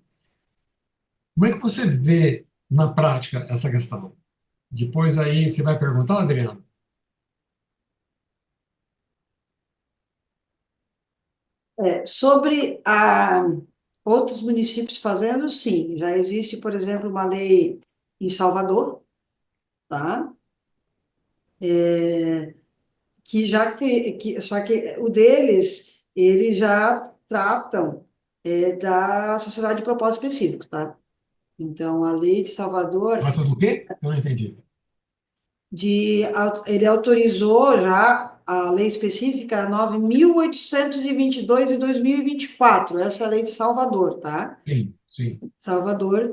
Como é que você vê na prática essa questão? Depois aí você vai perguntar, Adriano? Sobre outros municípios fazendo, sim, já existe, por exemplo, uma lei em Salvador, tá? Só que o deles, eles já tratam da sociedade de propósito específico, tá? Então, a lei de Salvador, Trata do quê? Eu não entendi. ele autorizou já a lei específica 9.822 de 2024, essa é a lei de Salvador, tá? Sim, sim. Salvador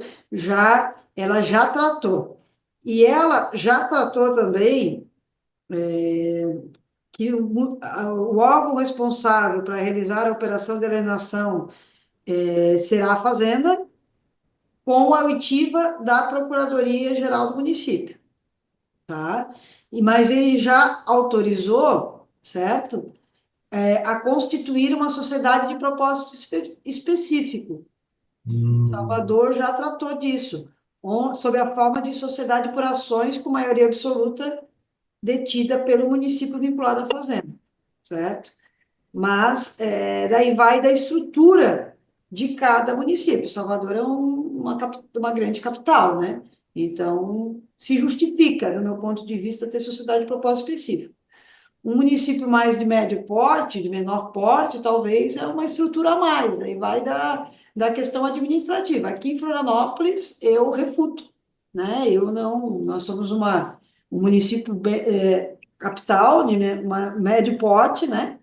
ela já tratou. E ela já tratou também que o órgão responsável para realizar a operação de alienação será a Fazenda, com a oitiva da Procuradoria-Geral do município, tá? Mas ele já autorizou, certo? A constituir uma sociedade de propósito específico. Hum, Salvador já tratou disso, sob a forma de sociedade por ações com maioria absoluta detida pelo município vinculado à fazenda, certo? Mas daí vai da estrutura de cada município. Salvador é uma grande capital, né? Então, se justifica, no meu ponto de vista, ter sociedade de propósito específico. Um município mais de médio porte, de menor porte, talvez é uma estrutura a mais, aí vai da questão administrativa. Aqui em Florianópolis, eu refuto, né? Eu não, nós somos um município capital, de médio porte, né?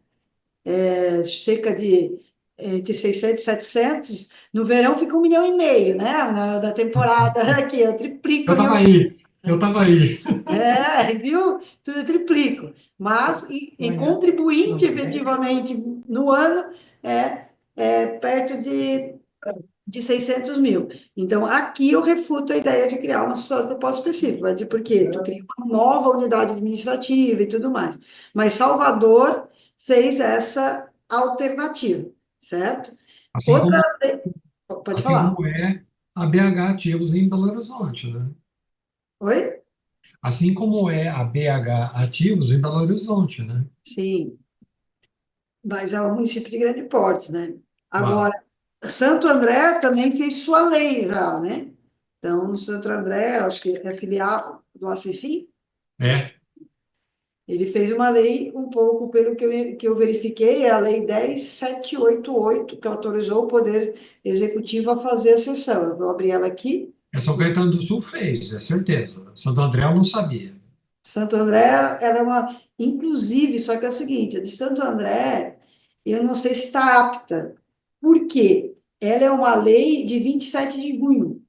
Cerca de entre 600 e 700. No verão fica 1,5 milhão, né? Da temporada aqui, eu triplico Eu a minha. estava aí, eu estava aí. Viu? Tudo eu triplico. Mas, e contribuinte, efetivamente, no ano, perto de 600 mil. Então, aqui eu refuto a ideia de criar uma sociedade de propósito específico, né? Porque tu cria uma nova unidade administrativa e tudo mais. Mas Salvador fez essa alternativa, certo? Assim Outra, como, pode assim falar. como é a BH Ativos em Belo Horizonte, né? Oi? Assim como é a BH Ativos em Belo Horizonte, né? Sim, mas é um município de grande porte, né? Claro. Agora, Santo André também fez sua lei já, né? Então, Santo André, acho que é filial do ACFIM, acho que É, ele fez uma lei, um pouco pelo que eu verifiquei, é a Lei 10.788, que autorizou o Poder Executivo a fazer a sessão. Eu vou abrir ela aqui. São Caetano do Sul fez, é certeza. Santo André eu não sabia. Santo André, ela é uma. Inclusive, só que é o seguinte, a de Santo André, eu não sei se está apta. Por quê? Ela é uma lei de 27 de junho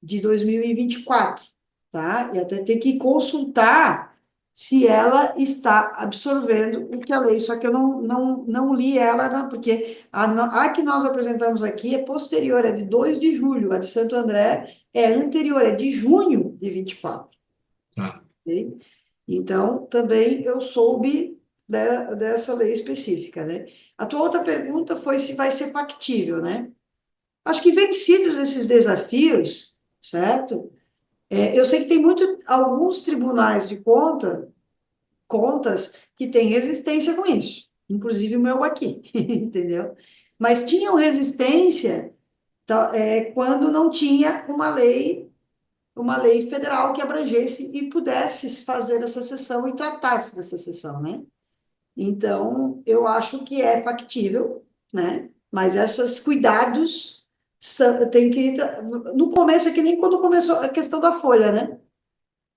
de 2024, tá? E até tem que consultar se ela está absorvendo o que a lei, só que eu não li ela, não, porque a que nós apresentamos aqui é posterior, é de 2 de julho, a de Santo André é anterior, é de junho de 24, Tá. ok? Então, também eu soube dessa lei específica, né? A tua outra pergunta foi se vai ser factível, né? Acho que vencidos esses desafios, certo? Eu sei que tem alguns tribunais de contas que têm resistência com isso, inclusive o meu aqui, entendeu? Mas tinham resistência quando não tinha uma lei federal que abrangesse e pudesse fazer essa sessão e tratar-se dessa sessão, né? Então, eu acho que é factível, né? Mas esses cuidados tem que. No começo, é que nem quando começou a questão da folha, né?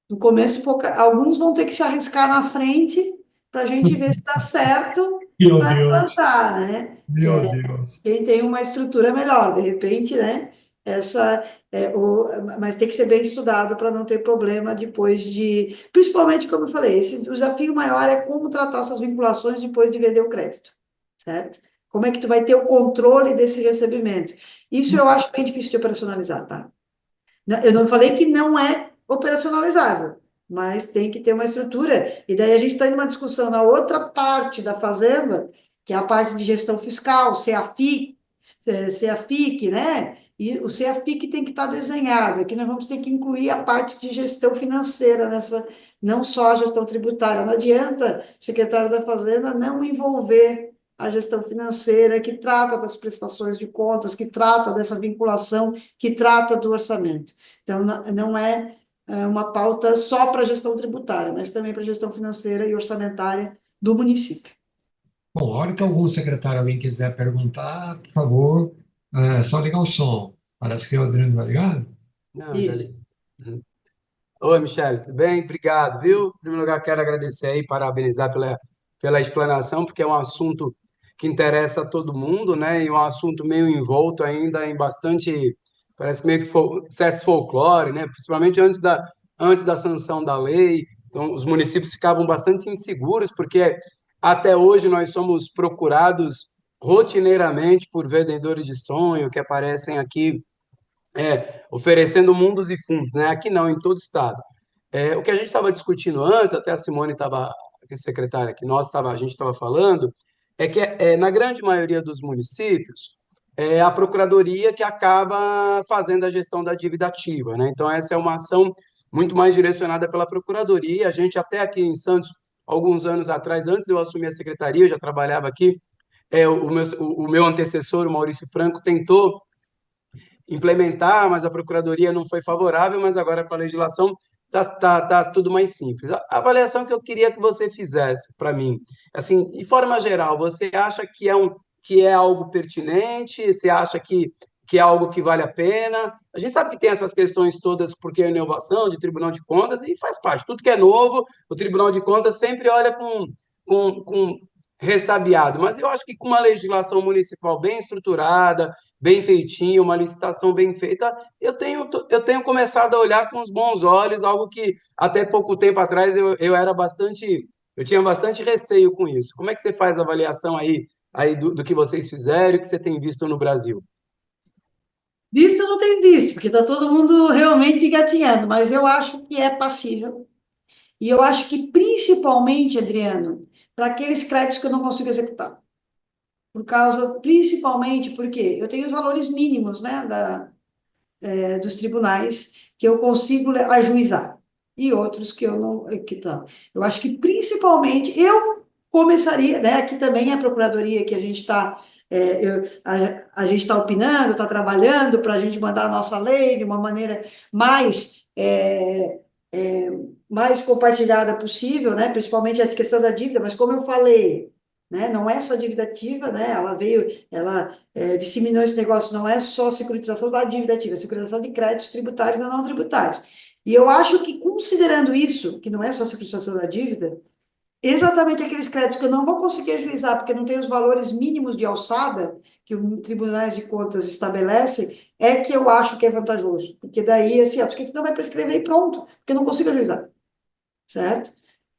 No começo, alguns vão ter que se arriscar na frente para a gente ver se dá certo Meu para Deus, implantar, né? meu Deus. Quem tem uma estrutura melhor, de repente, né? Essa, mas tem que ser bem estudado para não ter problema depois de. Principalmente, como eu falei, o desafio maior é como tratar essas vinculações depois de vender o crédito, certo? Como é que tu vai ter o controle desse recebimento? Isso eu acho bem difícil de operacionalizar, tá? Eu não falei que não é operacionalizável, mas tem que ter uma estrutura. E daí a gente está em uma discussão na outra parte da fazenda, que é a parte de gestão fiscal, CEAFI, CEAFIC, né? E o CEAFIC tem que estar desenhado. Aqui nós vamos ter que incluir a parte de gestão financeira nessa, não só a gestão tributária. Não adianta o secretário da Fazenda não envolver a gestão financeira, que trata das prestações de contas, que trata dessa vinculação, que trata do orçamento. Então, não é uma pauta só para a gestão tributária, mas também para a gestão financeira e orçamentária do município. Bom, a hora que algum secretário, alguém quiser perguntar, por favor, é só ligar o som. Parece que o Adriano vai ligar. Não, já Isso. li. Oi, Michele, tudo bem? Obrigado, viu? Em primeiro lugar, quero agradecer aí, parabenizar pela explanação, porque é um assunto que interessa a todo mundo, né? E um assunto meio envolto ainda em bastante, parece meio que certo folclore, né? Principalmente antes da sanção da lei. Então, os municípios ficavam bastante inseguros, porque até hoje nós somos procurados rotineiramente por vendedores de sonho que aparecem aqui oferecendo mundos e fundos, né? Aqui não, em todo estado. O que a gente estava discutindo antes, até a Simone estava, que é secretária, que a gente estava falando, é que na grande maioria dos municípios é a procuradoria que acaba fazendo a gestão da dívida ativa, né? Então essa é uma ação muito mais direcionada pela procuradoria. A gente até aqui em Santos, alguns anos atrás, antes de eu assumir a secretaria, eu já trabalhava aqui. O meu antecessor, o Maurício Franco, tentou implementar, mas a Procuradoria não foi favorável, mas agora com a legislação tá tudo mais simples. A avaliação que eu queria que você fizesse para mim, assim, de forma geral, você acha que é algo pertinente? Você acha que é algo que vale a pena? A gente sabe que tem essas questões todas porque é inovação de Tribunal de Contas e faz parte. Tudo que é novo, o Tribunal de Contas sempre olha com ressabiado, mas eu acho que com uma legislação municipal bem estruturada, bem feitinha, uma licitação bem feita, eu tenho começado a olhar com os bons olhos, algo que até pouco tempo atrás eu tinha bastante receio com isso. Como é que você faz a avaliação aí do que vocês fizeram e que você tem visto no Brasil? Visto não tem visto, porque está todo mundo realmente engatinhando, mas eu acho que é passível. E eu acho que principalmente, Adriano, para aqueles créditos que eu não consigo executar. Principalmente porque eu tenho os valores mínimos, né, dos tribunais que eu consigo ajuizar e outros que eu não, que tá. Eu acho que principalmente eu começaria, né, aqui também é a procuradoria que a gente está a gente está opinando, está trabalhando para a gente mandar a nossa lei de uma maneira mais mais compartilhada possível, né? Principalmente a questão da dívida, mas como eu falei, né? Não é só dívida ativa, né? Ela disseminou esse negócio, não é só securitização da dívida ativa, é securitização de créditos tributários e não tributários. E eu acho que, considerando isso, que não é só securitização da dívida, exatamente aqueles créditos que eu não vou conseguir ajuizar, porque não tem os valores mínimos de alçada que os tribunais de contas estabelecem, é que eu acho que é vantajoso. Porque daí, assim, ó, porque senão vai prescrever e pronto, porque eu não consigo ajuizar, certo?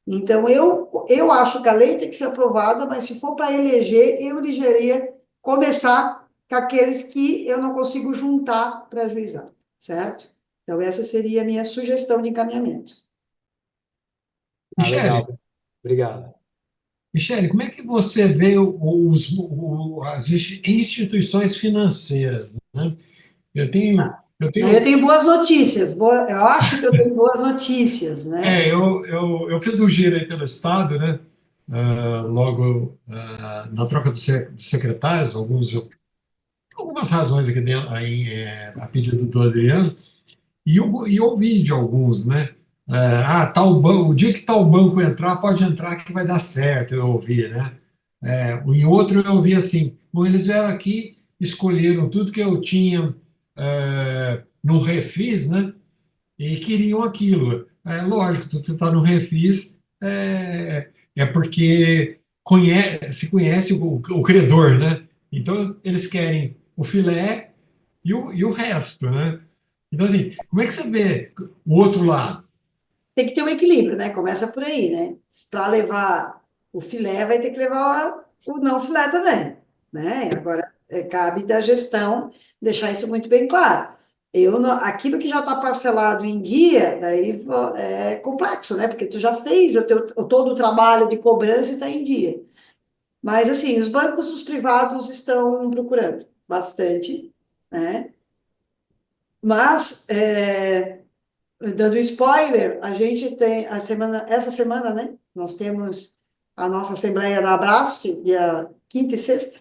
Então, eu acho que a lei tem que ser aprovada, mas se for para eleger, eu elegeria começar com aqueles que eu não consigo juntar para ajuizar, certo? Então, essa seria a minha sugestão de encaminhamento. Ah, Michele, legal. Obrigado. Michele, como é que você vê as instituições financeiras, né? Eu tenho, eu Aí eu tenho, tenho boas notícias, eu acho que eu tenho boas notícias, né? eu fiz um giro aí pelo estado, né? Logo na troca dos secretários, algumas razões aqui dentro, aí, a pedido do Adriano, e ouvi de alguns, né? Tal banco, o dia que tal banco entrar, pode entrar que vai dar certo, eu ouvi, né? Em outro eu ouvi assim, bom, eles vieram aqui, escolheram tudo que eu tinha no Refis, né? E queriam aquilo. Lógico, tu está no Refis, é porque se conhece o credor, né? Então, eles querem o filé e o resto, né? Então, assim, como é que você vê o outro lado? Tem que ter um equilíbrio, né? Começa por aí, né? Para levar o filé, vai ter que levar o não filé também, né? Agora, cabe da gestão deixar isso muito bem claro. Aquilo que já está parcelado em dia, daí é complexo, né? Porque tu já fez todo o trabalho de cobrança e está em dia. Mas, assim, os bancos, os privados estão procurando bastante, né? Mas, dando spoiler, a gente tem essa semana, né? Nós temos a nossa Assembleia da Abrasf, dia quinta e sexta,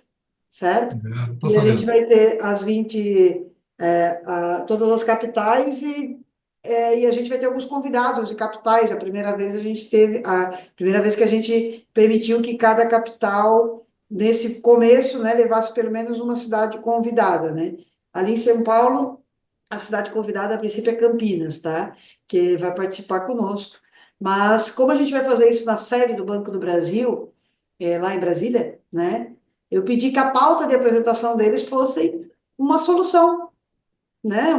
certo? Estou E a gente sabendo. vai ter as 20, todas as capitais e a gente vai ter alguns convidados de capitais. A primeira vez que a gente permitiu que cada capital, nesse começo, né, levasse pelo menos uma cidade convidada, né? Ali em São Paulo, a cidade convidada, a princípio, é Campinas, tá? Que vai participar conosco. Mas, como a gente vai fazer isso na sede do Banco do Brasil, lá em Brasília, né? Eu pedi que a pauta de apresentação deles fosse uma solução, né?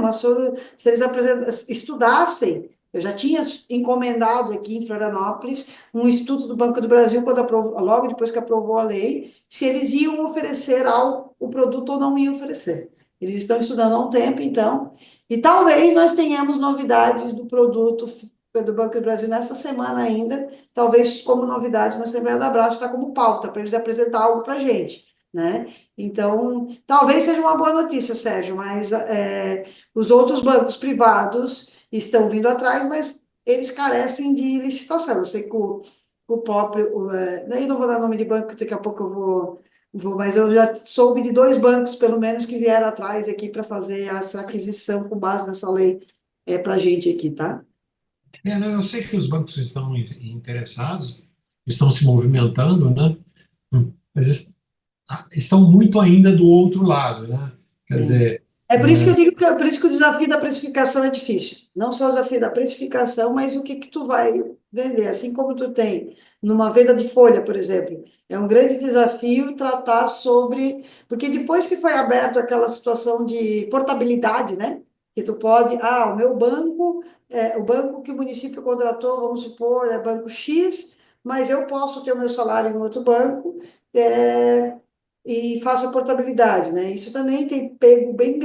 Se eles estudassem, eu já tinha encomendado aqui em Florianópolis um estudo do Banco do Brasil, logo depois que aprovou a lei, se eles iam oferecer o produto ou não iam oferecer. Eles estão estudando há um tempo, então, e talvez nós tenhamos novidades do produto do Banco do Brasil nessa semana ainda, talvez como novidade na Assembleia da Abraço, está como pauta, para eles apresentar algo para a gente, né? Então, talvez seja uma boa notícia, Sérgio, mas os outros bancos privados estão vindo atrás, mas eles carecem de licitação. Eu sei que o próprio. Daí não vou dar nome de banco, que daqui a pouco eu vou Mas eu já soube de 2 bancos, pelo menos, que vieram atrás aqui para fazer essa aquisição com base nessa lei para a gente aqui, tá? Não, eu sei que os bancos estão interessados, estão se movimentando, né? Mas estão muito ainda do outro lado, né? Quer dizer, É por isso que eu digo que, por isso que o desafio da precificação é difícil. Não só o desafio da precificação, mas o que tu vai vender. Assim como tu tem numa venda de folha, por exemplo, é um grande desafio tratar sobre... Porque depois que foi aberto aquela situação de portabilidade, né? Que tu pode... o meu banco, o banco que o município contratou, vamos supor, é banco X, mas eu posso ter o meu salário em outro banco, e faço a portabilidade, né? Isso também tem pego bem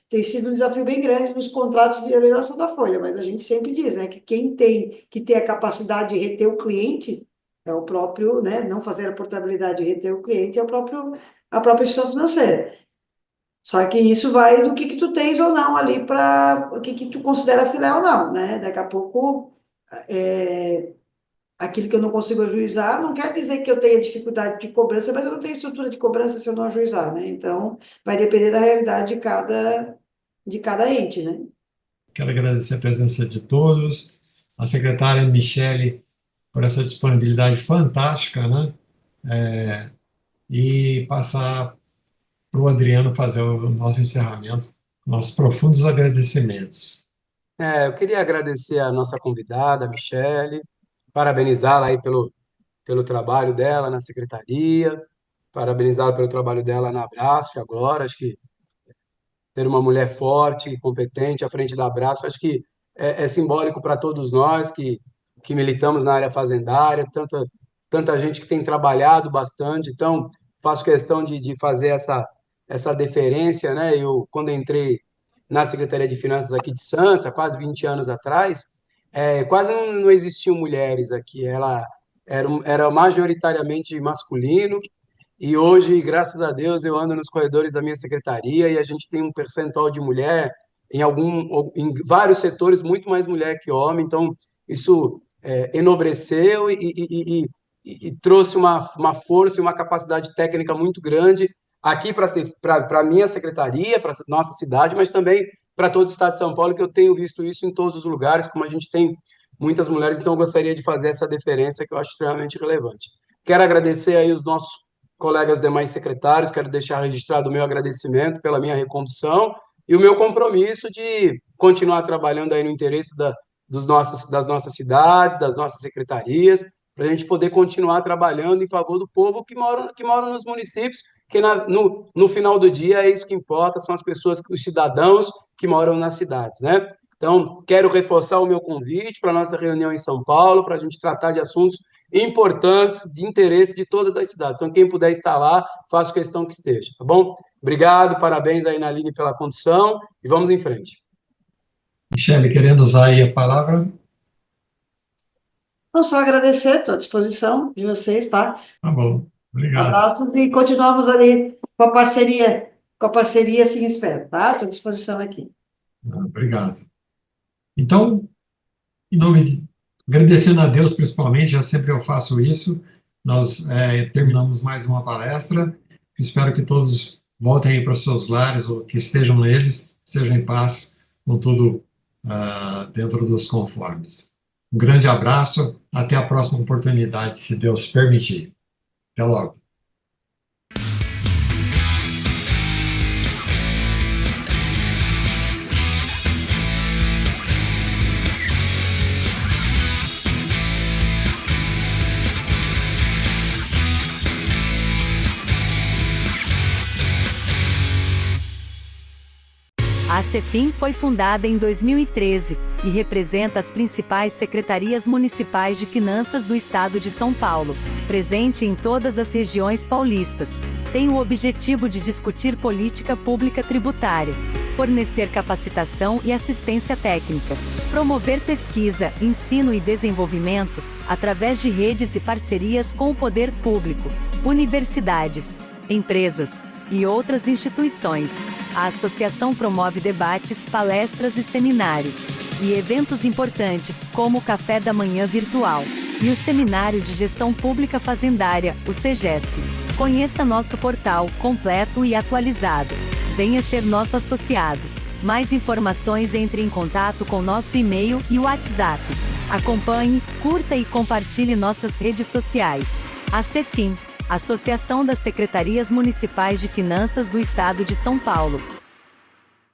tem sido um desafio bem grande nos contratos de alienação da folha, mas a gente sempre diz, né, que quem tem que ter a capacidade de reter o cliente é o próprio, né, não fazer a portabilidade e reter o cliente é a própria instituição financeira. Só que isso vai do que tu tens ou não ali para o que tu considera filé ou não, né? Daqui a pouco aquilo que eu não consigo ajuizar, não quer dizer que eu tenha dificuldade de cobrança, mas eu não tenho estrutura de cobrança se eu não ajuizar, né? Então, vai depender da realidade de cada ente, né? quero agradecer a presença de todos, a secretária Michele por essa disponibilidade fantástica, né? E passar para o Adriano fazer o nosso encerramento, nossos profundos agradecimentos. Eu queria agradecer a nossa convidada, a Michele, parabenizá-la aí pelo trabalho dela na secretaria, parabenizá-la pelo trabalho dela na Abrasf agora. Acho que ter uma mulher forte e competente à frente da Abrasf, acho que é simbólico para todos nós que militamos na área fazendária, tanta gente que tem trabalhado bastante. Então, faço questão de fazer essa deferência, né? Eu, quando entrei na Secretaria de Finanças aqui de Santos, há quase 20 anos atrás, quase não existiam mulheres aqui. Ela era majoritariamente masculino, e hoje, graças a Deus, eu ando nos corredores da minha secretaria e a gente tem um percentual de mulher em vários setores, muito mais mulher que homem. Então, isso enobreceu e trouxe uma força e uma capacidade técnica muito grande aqui para a minha secretaria, para a nossa cidade, mas também para todo o estado de São Paulo, que eu tenho visto isso em todos os lugares, como a gente tem muitas mulheres. Então, eu gostaria de fazer essa deferência que eu acho extremamente relevante. Quero agradecer aí os nossos colegas demais secretários, quero deixar registrado o meu agradecimento pela minha recondução e o meu compromisso de continuar trabalhando aí no interesse das nossas cidades, das nossas secretarias, para a gente poder continuar trabalhando em favor do povo que mora nos municípios, que no final do dia é isso que importa, são as pessoas, os cidadãos que moram nas cidades, né? Então, quero reforçar o meu convite para a nossa reunião em São Paulo, para a gente tratar de assuntos importantes, de interesse de todas as cidades. Então, quem puder estar lá, faço questão que esteja, tá bom? Obrigado, parabéns aí na Aline pela condução e vamos em frente. Michele, querendo usar aí a palavra? Não só agradecer, estou à disposição de vocês, tá? Tá bom, obrigado. Abraços e continuamos ali com a parceria assim espero, tá? Estou à disposição aqui. Obrigado. Então, em nome de... agradecendo a Deus, principalmente, já sempre eu faço isso, nós terminamos mais uma palestra, espero que todos voltem aí para os seus lares, ou que estejam neles, estejam em paz, com tudo dentro dos conformes. Um grande abraço, até a próxima oportunidade, se Deus permitir. Até logo. A Cefim foi fundada em 2013 e representa as principais secretarias municipais de finanças do estado de São Paulo, presente em todas as regiões paulistas. Tem o objetivo de discutir política pública tributária, fornecer capacitação e assistência técnica, promover pesquisa, ensino e desenvolvimento, através de redes e parcerias com o poder público, universidades, empresas e outras instituições. A associação promove debates, palestras e seminários, e eventos importantes, como o Café da Manhã Virtual, e o Seminário de Gestão Pública Fazendária, o SEGESP. Conheça nosso portal, completo e atualizado. Venha ser nosso associado. Mais informações, entre em contato com nosso e-mail e WhatsApp. Acompanhe, curta e compartilhe nossas redes sociais. A Cefim, Associação das Secretarias Municipais de Finanças do Estado de São Paulo.